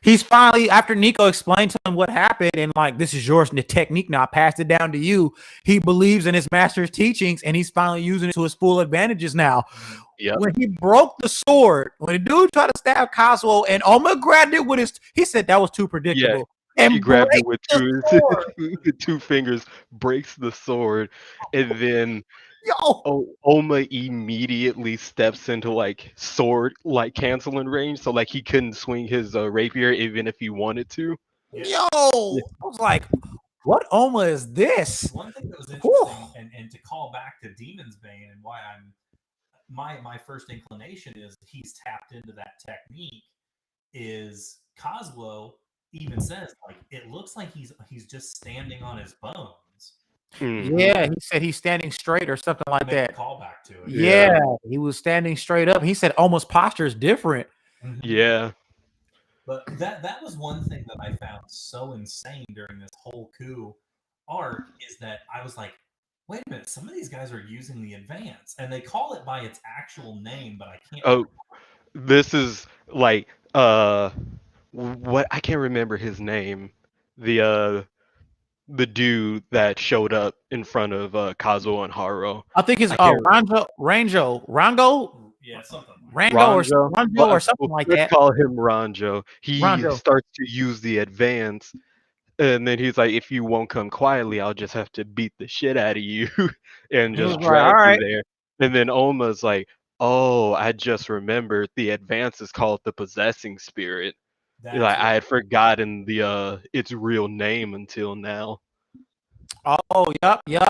He's finally, after Nico explained to him what happened and like, this is yours and the technique now, I passed it down to you. He believes in his master's teachings and he's finally using it to his full advantages now. Yep. when he broke the sword, when the dude tried to stab Kazuo and Oma grabbed it with his, he said that was too predictable. And He grabbed it break with the sword. two fingers, breaks the sword, and then Yo, Oma immediately steps into like sword like canceling range, so like he couldn't swing his rapier even if he wanted to. yo. I was like, what Oma is this? One thing that was Whew. interesting, and to call back to Demon's Bane, and why my first inclination is he's tapped into that technique, is Kazuo even says like it looks like he's just standing on his bones. Yeah, he said he's standing straight or something like that. Call back to it. Yeah, he was standing straight up. He said almost posture is different. Yeah. But that was one thing that I found so insane during this whole coup arc is that I was like, wait a minute, some of these guys are using the advance, and they call it by its actual name, but I can't. Oh, this is like what I can't remember his name. The dude that showed up in front of Kazuo and Haro. I think it's Rango. Yeah, something. Rango or Well, something like let's that. call him Ranjo. He Ranjo. starts to use the advance, and then he's like, "If you won't come quietly, I'll just have to beat the shit out of you and He was just like, drag "All right." you there." And then Oma's like, "Oh, I just remembered the advance is called the possessing spirit. Like I had forgotten the its real name until now." Oh, yep.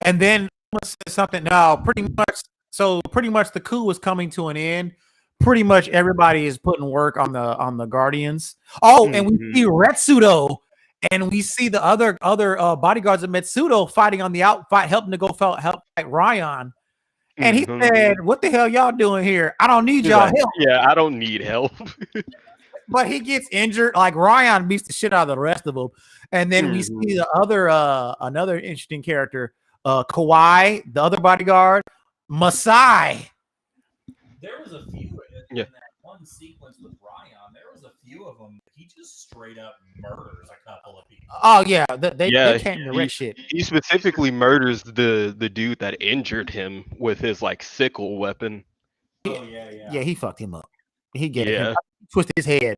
And then said something. No, pretty much. So pretty much the coup was coming to an end. Pretty much everybody is putting work on the Guardians. Oh, and we see Retsudo, and we see the other bodyguards of Metsudo fighting on the outfight, helping to help fight Ryan. And he said, "What the hell y'all doing here? I don't need y'all help." Yeah, I don't need help. But he gets injured. Like Ryan beats the shit out of the rest of them. And then we see the other another interesting character, Kawhi, the other bodyguard, Masai. There was a few in that one sequence with Ryan. There was a few of them. He just straight up murders a couple of people. Oh yeah, they can't direct shit. He specifically murders the dude that injured him with his like sickle weapon. Oh yeah. Yeah, he fucked him up. He twisted his head.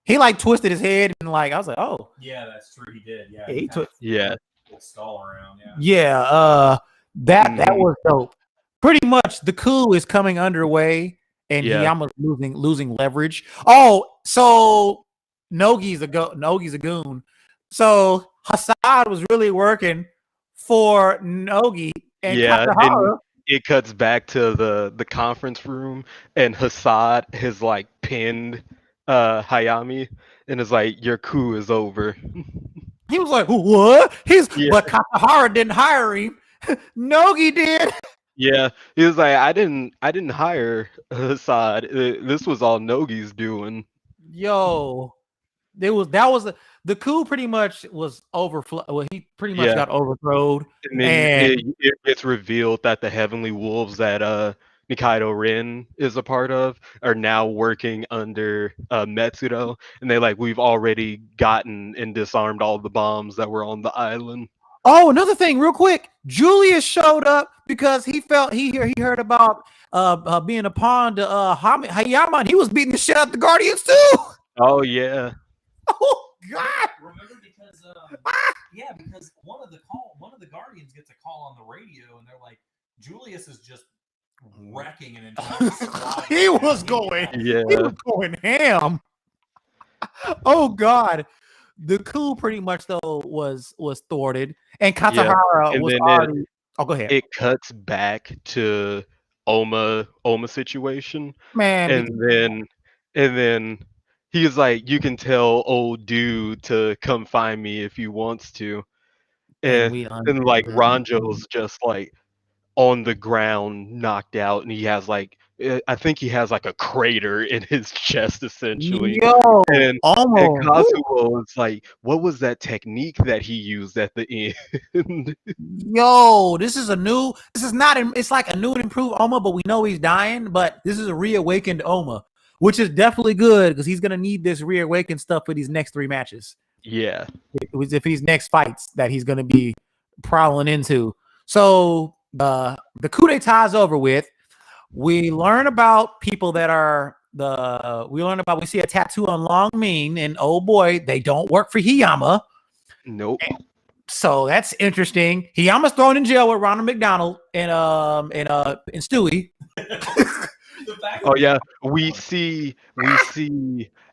He like twisted his head and like I was like, oh yeah, that's true. He did. Yeah, he took skull around. That was dope. Pretty much the coup is coming underway and Hiyama's losing leverage. Oh, so Nogi's a goon. So Hassad was really working for Nogi and Katahara. And it cuts back to the conference room and Hassad has like pinned Hayami and is like, your coup is over. He was like, what? But Katahara didn't hire him. Nogi did. Yeah, he was like, I didn't hire Hassad. This was all Nogi's doing. Yo, the coup pretty much was overflow. Well, he pretty much got overthrown. And then it gets revealed that the Heavenly Wolves that Nikaido Rin is a part of are now working under Metsudo, and we've already gotten and disarmed all the bombs that were on the island. Oh, another thing, real quick. Julius showed up because he heard about being a pawn to Hayama, and he was beating the shit out of the Guardians too. Oh yeah. Oh God. Remember because because one of the Guardians gets a call on the radio, and they're like, Julius is just wrecking an entire squad. He was going ham. Oh God. The coup pretty much though was thwarted, and Katahara was already. Go ahead. It cuts back to Oma situation, man, and then he's like, you can tell old dude to come find me if he wants to, and like Ranjo's just like on the ground, knocked out, and he has like, I think he has like a crater in his chest essentially. And Kazuo is like, what was that technique that he used at the end? Yo, it's like a new and improved Oma, but we know he's dying, but this is a reawakened Oma, which is definitely good because he's gonna need this reawakened stuff for these next 3 matches. Yeah. If these next fights that he's gonna be prowling into. So the coup d'etat is over with. We learn about people that are we see a tattoo on Long Mean, and oh boy, they don't work for Hiyama. Nope. So that's interesting. Hiyama's thrown in jail with Ronald McDonald and Stewie. Oh yeah, we see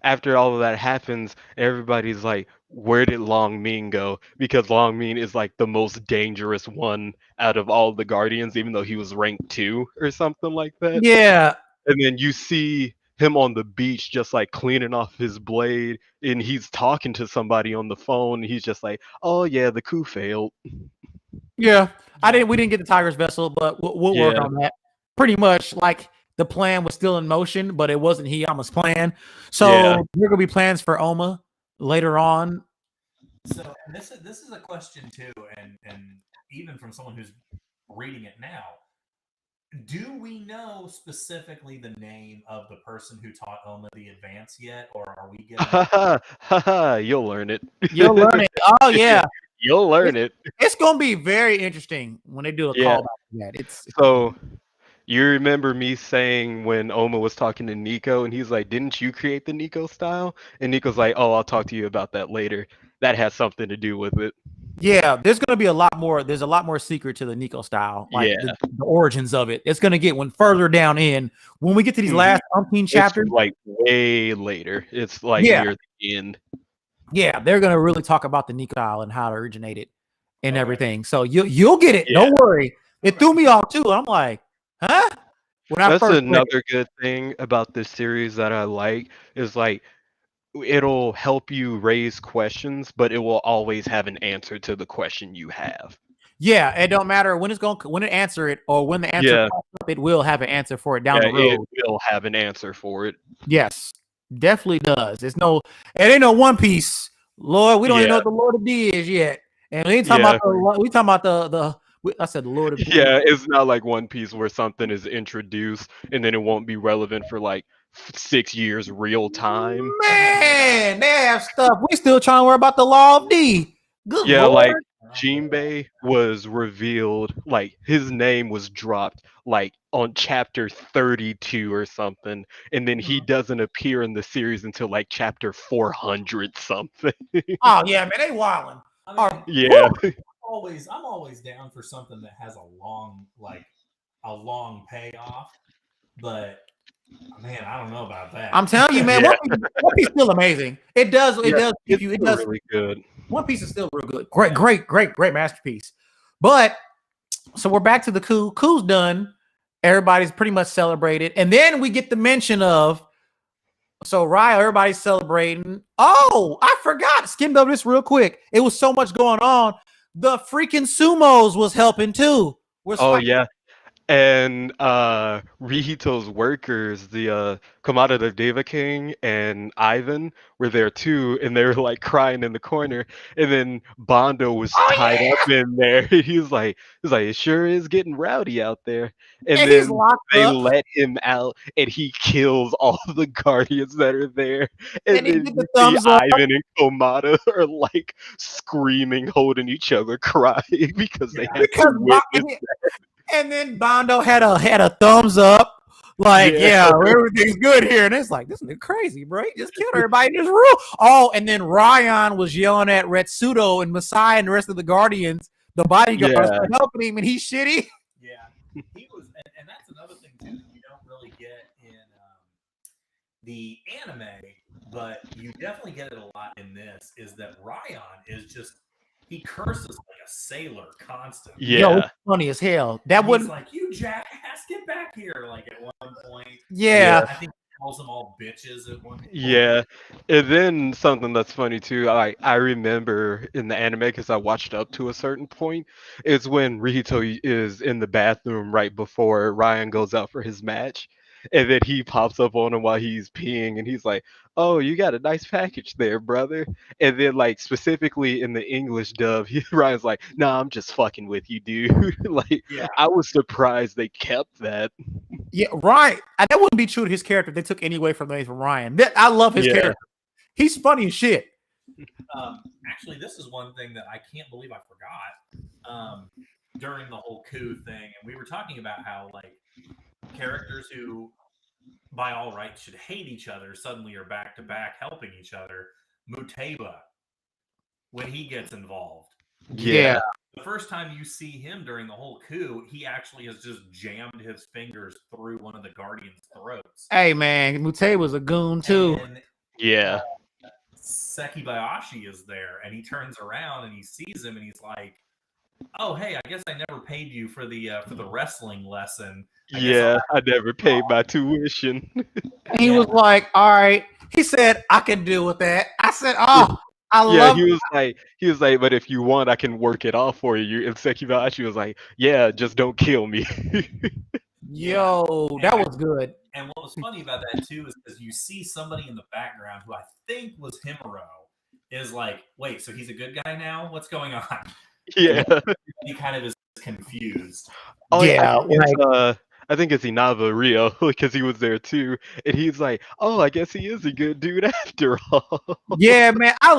after all of that happens, everybody's like, where did Long Mean go? Because Long Mean is like the most dangerous one out of all the Guardians, even though he was ranked 2 or something like that. Yeah. And then you see him on the beach just like cleaning off his blade, and he's talking to somebody on the phone, and he's just like, oh yeah, the coup failed. Yeah. We didn't get the Tiger's vessel, but we'll work Yeah. on that. Pretty much like the plan was still in motion, but it wasn't Hiyama's plan. So Yeah. there gonna be plans for Oma later on. So and this is a question too, and even from someone who's reading it now, do we know specifically the name of the person who taught Oma the advance yet, or are we getting? You'll learn it. You'll learn it. Oh yeah. You'll learn it. It's gonna be very interesting when they do a Yeah. callback to that. It's So you remember me saying when Oma was talking to Nico and he's like, didn't you create the Nico style? And Nico's like, oh, I'll talk to you about that later. That has something to do with it. yeah, there's gonna be a lot more. There's a lot more secret to the Nico style, like Yeah. the origins of it. It's gonna get further down in when we get to these last umpteen chapters. It's like way later. It's like Yeah. near the end. Yeah, they're gonna really talk about the Nico style and how it originated and everything. So you'll get it. Yeah. Don't worry. It threw me off too. I'm like, huh? When I That's first read it. another good thing about this series that I like is like it'll help you raise questions, but it will always have an answer to the question you have. Yeah, it don't matter when it answer it or when the answer pops up, it will have an answer for it down the road. It will have an answer for it. Yes, definitely does. It ain't no One Piece. Lord, we don't even know what the Lord of D is yet. And we ain't talking about I said the Lord of D. Yeah, it's not like One Piece where something is introduced and then it won't be relevant for like 6 years real time. Man, they have stuff. We still trying to worry about the Law of D. Good Lord. Like Jinbei was revealed, like his name was dropped like on chapter 32 or something, and then he doesn't appear in the series until like chapter 400 something. Oh yeah, man, they wilding. Yeah. I'm always down for something that has a long payoff, but man, I don't know about that. I'm telling you, man, One Piece is still amazing. It does give you. It does really good. One Piece is still real good. Great masterpiece. But so we're back to the coup. Coup's done. Everybody's pretty much celebrated, and then we get the mention of. So Raya, everybody's celebrating. Oh, I forgot. Skimmed over this real quick. It was so much going on. The freaking sumos was helping too. Yeah. And Rihito's workers, the Kamada the Deva King and Ivan were there too, and they were like crying in the corner. And then Bondo was tied up in there. He was like, it sure is getting rowdy out there. And then he's locked they up. let him out, and he kills all the guardians that are there. And then the thumbs up. Ivan and Komada are like screaming, holding each other, crying because they had to witness that. And then Bondo had a thumbs up, like, yeah, everything's good here. And it's like, this is crazy, bro. He just killed everybody in this room. Oh, and then Ryan was yelling at Retsudo and Masai and the rest of the Guardians, the bodyguards, for helping him, and he's shitty. Yeah, he was, and that's another thing too that you don't really get in the anime, but you definitely get it a lot in this. Is that Ryan is just. He curses like a sailor constantly. Yeah, yo, it's funny as hell. That wouldn't like you jackass, get back here. Like at one point, yeah. I think he calls them all bitches at one point. Yeah, and then something that's funny too. I remember in the anime because I watched up to a certain point. Is when Rihito is in the bathroom right before Ryan goes out for his match, and then he pops up on him while he's peeing, and he's like, "Oh, you got a nice package there, brother." And then like specifically in the English dub, Ryan's like, "Nah, I'm just fucking with you, dude." Like, I was surprised they kept that. Yeah, right. That wouldn't be true to his character. They took any away from Ryan. I love his character. He's funny as shit. Actually, this is one thing that I can't believe I forgot during the whole coup thing, and we were talking about how like characters who, by all rights, should hate each other suddenly are back to back helping each other. Muteba, when he gets involved. Yeah. The first time you see him during the whole coup, he actually has just jammed his fingers through one of the Guardians' throats. Hey man, Mute was a goon too. And Yeah. Sekibayashi is there, and he turns around and he sees him, and he's like, "Oh, hey, I guess I never paid you for the wrestling lesson." I never paid my tuition. And he was like, "All right." He said, "I can deal with that." I said, "Oh, I love." He was like, but if you want, I can work it off for you. And Sekibashi was like, yeah, just don't kill me. Yo, that was good. And what was funny about that too is because you see somebody in the background who I think was Himuro is like, wait, so he's a good guy now? What's going on? Yeah. He kind of is confused. Oh, yeah, I think it's Inaba Rio because he was there too, and he's like, "Oh, I guess he is a good dude after all." Yeah, man, I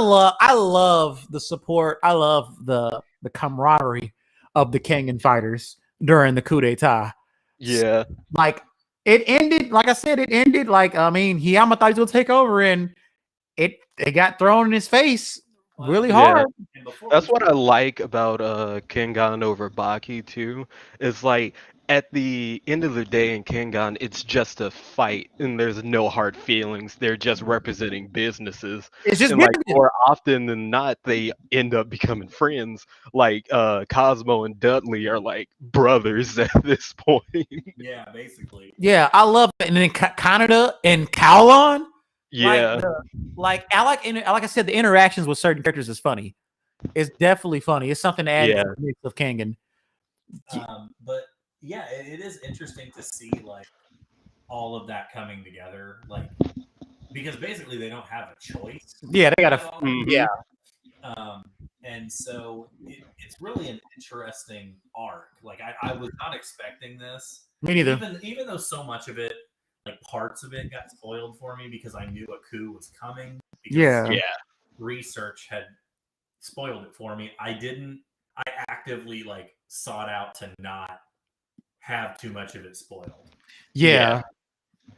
love the support. I love the camaraderie of the Kengan fighters during the coup d'état. Yeah, Like it ended, like I said, it ended like Hiyama thought he was gonna take over, and it got thrown in his face really hard. That's what I like about Kengan over Baki too. Is like at the end of the day in Kengan, it's just a fight, and there's no hard feelings. They're just representing businesses. It's just And like more often than not, they end up becoming friends. Like Cosmo and Dudley are like brothers at this point. Yeah, basically. Yeah, I love it. And then Canada and Kowlon. Yeah, like I said, the interactions with certain characters is funny. It's definitely funny. It's something to add to the mix of Kengan. But yeah, it is interesting to see like all of that coming together, like because basically they don't have a choice. Yeah, they got to. Yeah. And so it's really an interesting arc. Like I was not expecting this. Me neither. Even though so much of it, like parts of it, got spoiled for me because I knew a coup was coming. Yeah. Research had spoiled it for me. I actively like sought out to not have too much of it spoiled. Yeah.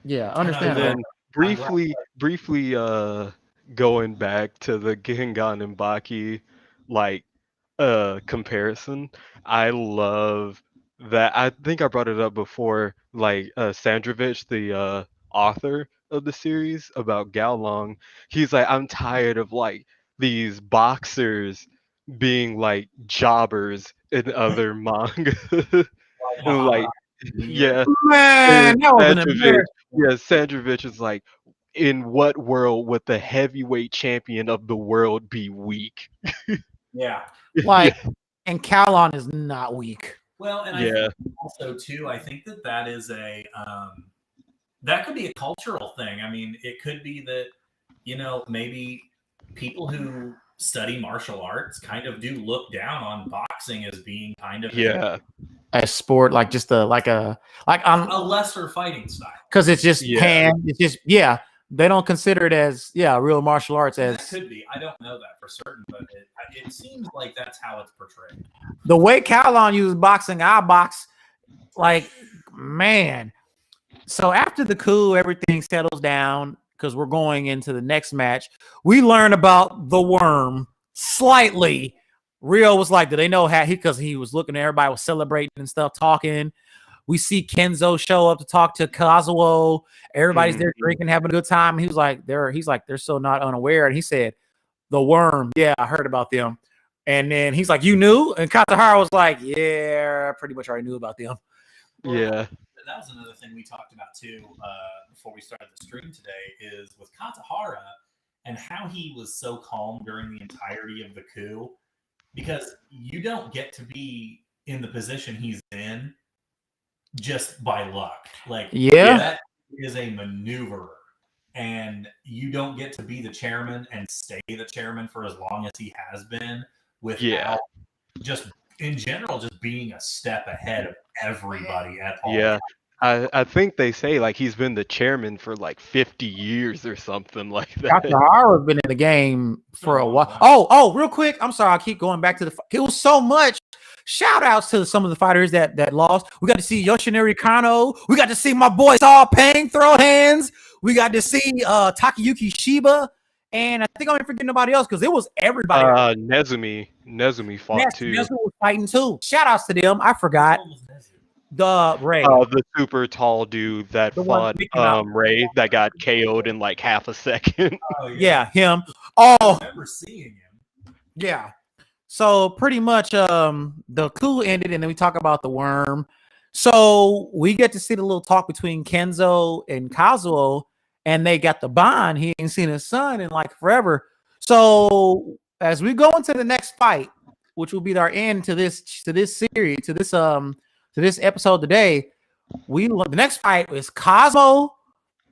Understand. And then briefly going back to the Kengan and Baki like comparison, I love that. I think I brought it up before, like Sandrovich, the author of the series about Gaolong, he's like, I'm tired of like these boxers being like jobbers in other manga. And like yeah, Man, that was an Sandrovich, embarrassment. Sandrovich is like, in what world would the heavyweight champion of the world be weak? Yeah. Like, and Kowlon is not weak. Well, and I think also too, I think that is a that could be a cultural thing. I mean, it could be that, you know, maybe people who study martial arts kind of do look down on boxing as being kind of a sport, like just a lesser fighting style, because it's just hand. It's just they don't consider it as real martial arts. As that could be. I don't know that for certain, but it seems like that's how it's portrayed. The way Kowlon uses boxing, I box like, man. So after the coup, everything settles down because we're going into the next match. We learn about the worm slightly. Rio was like, do they know how because he was looking at everybody was celebrating and stuff, talking. We see Kenzo show up to talk to Kazuo. Everybody's there drinking, having a good time. He was like, they're so not unaware. And he said, the worm. Yeah, I heard about them. And then he's like, you knew? And Katahara was like, yeah, I pretty much already knew about them. Well, that was another thing we talked about too before we started the stream today is with Katahara and how he was so calm during the entirety of the coup, because you don't get to be in the position he's in just by luck. Like, that is a maneuverer, and you don't get to be the chairman and stay the chairman for as long as he has been without just in general just being a step ahead of everybody at all. Yeah. I think they say like he's been the chairman for like 50 years or something like that. Katahara's been in the game for a while. Oh, real quick. I'm sorry. I keep going back to it was so much. Shout outs to some of the fighters that lost. We got to see Yoshinari Kano. We got to see my boy Saw Pang throw hands. We got to see Takayuki Shiba. And I think I'm forgetting nobody else because it was everybody. Nezumi fought too. Nezumi was fighting too. Shout outs to them. I forgot. The Ray. The super tall dude that The one fought picking out- Ray that got KO'd in like half a second. Oh, Yeah, him. Oh, I remember seeing him. yeah. So pretty much the coup ended, and then we talk about the worm. So we get to see the little talk between Kenzo and Kazuo, and they got the bond. He ain't seen his son in like forever. So as we go into the next fight, which will be our end to this series, to this episode today, the next fight is Cosmo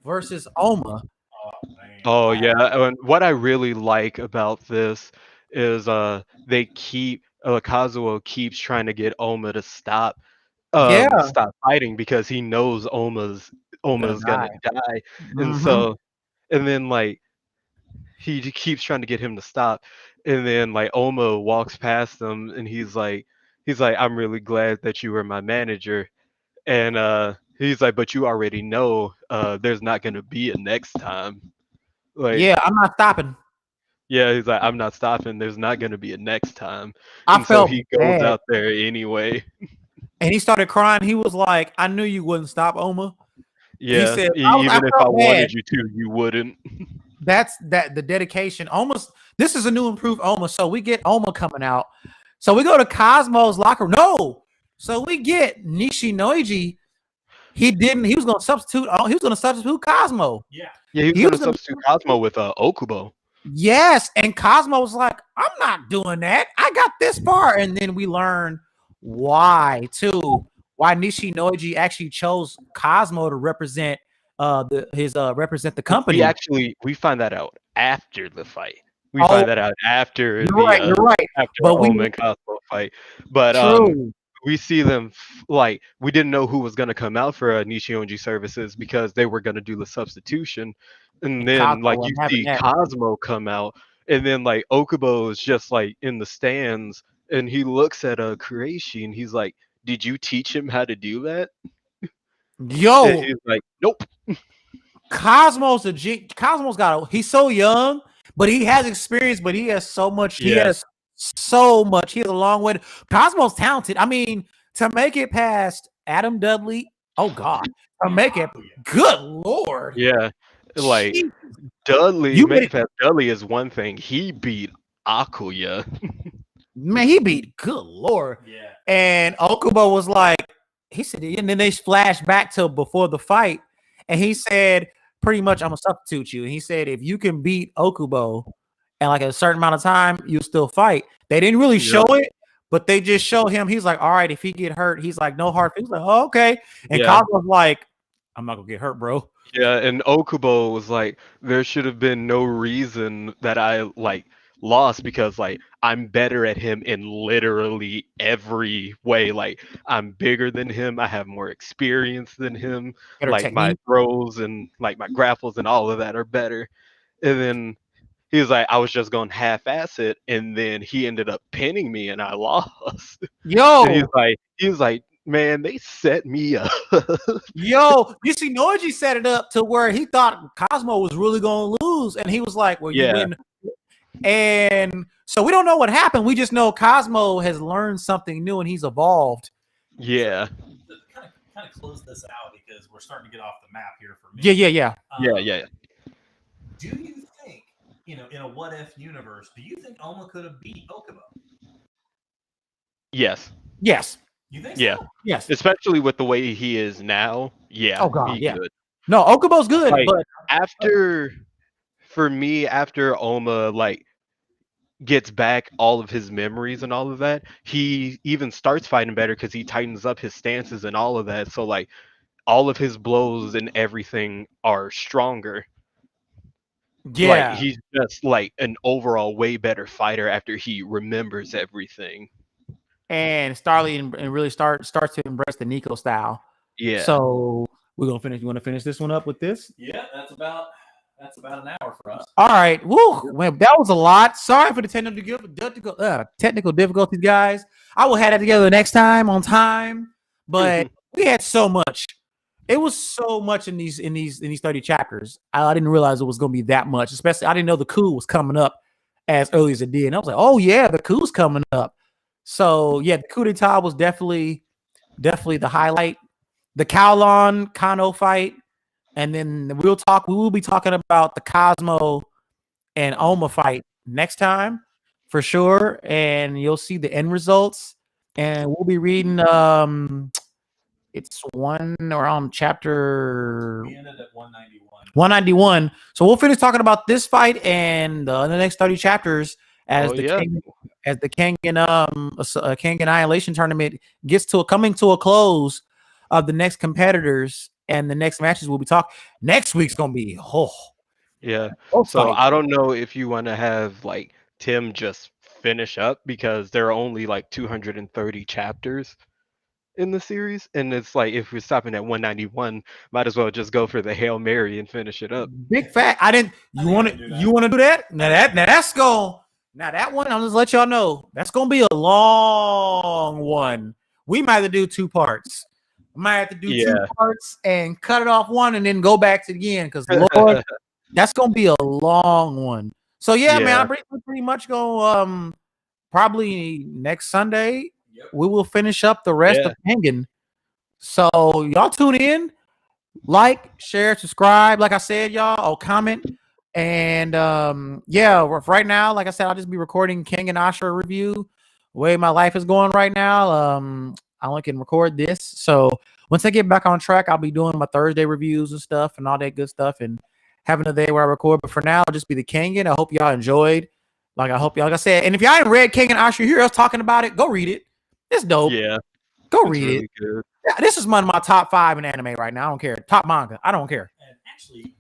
versus Oma. Oh, man. Oh yeah, and what I really like about this is they keep Kazuo keeps trying to get Oma to stop fighting because he knows Oma's gonna die. And so and then like he keeps trying to get him to stop, and then like Oma walks past him and he's like I'm really glad that you were my manager, and he's like, but you already know there's not gonna be a next time. Like, yeah, I'm not stopping. yeah, he's like, I'm not stopping. There's not going to be a next time. I And felt so he goes bad. out there anyway. And he started crying. He was like, I knew you wouldn't stop, Oma. Yeah, said, even if I felt wanted bad. you to, you wouldn't. That's the dedication. This is a new improved Oma. So we get Oma coming out. So we go to Cosmo's locker room. No. So we get Nishinoiji. He was going to substitute Cosmo. Yeah. Yeah, he was going to substitute Cosmo with Okubo. Yes, and Cosmo was like, I'm not doing that. I got this far. And then we learn why Nishinoiji actually chose Cosmo to represent the company. We find that out after the fight. We find that out after you're right. After But Oma and Cosmo fight. But true. we see them like we didn't know who was going to come out for Nishionji services because they were going to do the substitution, and then Cosmo like you see Cosmo come out, and then like Okubo is just like in the stands, and he looks at Kureishi and he's like, "Did you teach him how to do that?" Yo, and he's like, "Nope." He's so young, but he has experience, but he has so much. He has so much. He has a long way. Cosmo's talented. I mean, to make it past Adam Dudley, oh God, to make it, good Lord. Yeah, like Jeez. Dudley, make it past Dudley is one thing. He beat Akuya. Man, he beat, good Lord. Yeah. And Okubo was like, he said, and then they flashed back to before the fight, and he said, pretty much, I'm gonna substitute you. And he said, if you can beat Okubo and like a certain amount of time, you still fight. They didn't really show it, but they just show him. He's like, all right, if he get hurt, he's like, no hard. He's like, oh, okay. And Cosmo's like, I'm not gonna get hurt, bro. Yeah, and Okubo was like, there should have been no reason that I like lost because like I'm better at him in literally every way. Like I'm bigger than him, I have more experience than him, Better like technique. my throws and like my grapples and all of that are better. And then he was like, I was just going half-ass it, and then he ended up pinning me and I lost. Yo, And he's like, man, they set me up. Yo, Nishinoiji set it up to where he thought Cosmo was really gonna lose, and he was like, well, you win. And so we don't know what happened. We just know Cosmo has learned something new and he's evolved. Yeah. Kind of close this out because we're starting to get off the map here for me. Yeah. Yeah. Do you think, in a what if universe, do you think Oma could have beat Okubo? Yes. You think Yeah. so? Yes. Especially with the way he is now. Yeah. Oh God. Yeah. Could. No, Okubo's good, Like, but after Oma like gets back all of his memories and all of that, he even starts fighting better because he tightens up his stances and all of that. So like all of his blows and everything are stronger. yeah, Like he's just like an overall way better fighter after he remembers everything. and Starly and really starts to embrace the Nico style. Yeah. So we're gonna finish. You want to finish this one up with this? Yeah, that's about an hour for us. All right. Woo. Well, that was a lot. Sorry for the technical difficulties, guys. I will have that together next time on time. But we had so much. It was so much in these 30 chapters. I didn't realize it was going to be that much. Especially, I didn't know the coup was coming up as early as it did. And I was like, oh yeah, the coup's coming up. So yeah, the coup d'etat was definitely the highlight. The Kowlon Kano fight, and then we will be talking about the Cosmo and Oma fight next time for sure. And you'll see the end results. And we'll be reading it's one around chapter We ended at 191. 191. So we'll finish talking about this fight and the next 30 chapters as Kengan Kengan Annihilation tournament gets coming to a close of the next competitors and the next matches we'll be talking. Next week's gonna be Yeah. both So fights. I don't know if you want to have like Tim just finish up because there are only like 230 chapters in the series, and it's like if we're stopping at 191, might as well just go for the Hail Mary and finish it up. Big fact. You want to do that? Now that one, I'll just let y'all know. That's gonna be a long one. We might have to do 2 parts. I might have to do 2 parts and cut it off one and then go back to it again because Lord, that's gonna be a long one. So man, I'm pretty much go probably next Sunday. Yep. We will finish up the rest of Kengan. So y'all tune in, like, share, subscribe. Like I said, y'all, comment. And right now, like I said, I'll just be recording Kengan Ashura review. The way my life is going right now, I only can record this. So once I get back on track, I'll be doing my Thursday reviews and stuff and all that good stuff and having a day where I record. But for now, I'll just be the Kengan. I hope y'all enjoyed. Like I said, and if y'all ain't read Kengan Ashura, hear us talking about it, go read it. It's dope. Yeah. Go read it. Good. Yeah, this is one of my top 5 in anime right now. I don't care. Top manga. I don't care. And actually,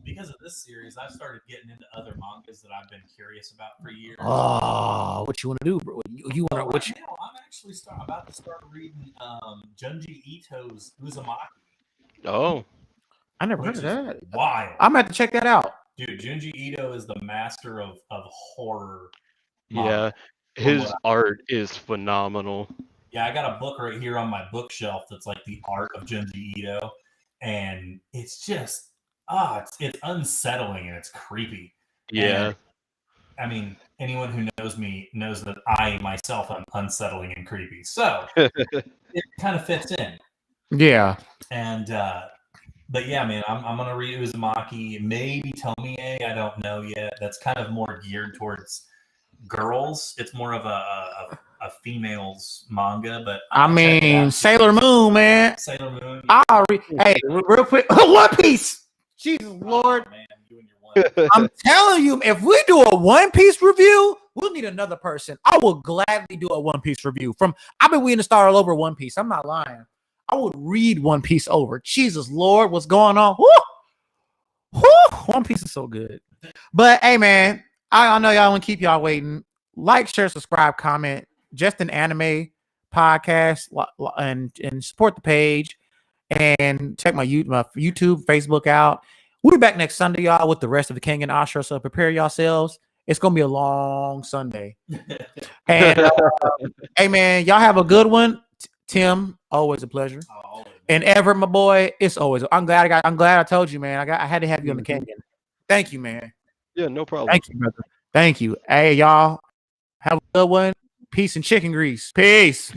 because of this series, I've started getting into other mangas that I've been curious about for years. Oh, what you want to do, bro? You want to? Now, I'm actually about to start reading Junji Ito's Uzumaki. Oh, I never heard of that. Wild. I'm gonna have to check that out. Dude, Junji Ito is the master of horror. Yeah, his art is phenomenal. Yeah, I got a book right here on my bookshelf that's like the art of Junji Ito, and it's just it's unsettling and it's creepy. Yeah. And, I mean, anyone who knows me knows that I myself am unsettling and creepy. So it kind of fits in. Yeah. And but yeah, man, I'm gonna read Uzumaki, maybe Tomie, I don't know yet. That's kind of more geared towards girls. It's more of a female's manga, but I mean Sailor Moon, man. Sailor Moon. Hey, real quick, One Piece. Jesus Lord. Man, you and your One. I'm telling you, if we do a One Piece review, we'll need another person. I will gladly do a One Piece review. I've been waiting to start all over One Piece. I'm not lying. I would read One Piece over. Jesus Lord, what's going on? Woo! One Piece is so good. But hey, man, I know y'all want to keep y'all waiting. Like, share, subscribe, comment. Just an anime podcast and support the page and check my YouTube, Facebook out. We'll be back next Sunday, y'all, with the rest of the Kengan Ashura. So prepare yourselves. It's gonna be a long Sunday. And hey, man, y'all have a good one. Tim, always a pleasure. And Everett, my boy, it's always. I'm glad I told you, man. I had to have you on the Kengan. Thank you, man. Yeah, no problem. Thank you, brother. Thank you. Hey, y'all, have a good one. Peace and chicken grease. Peace.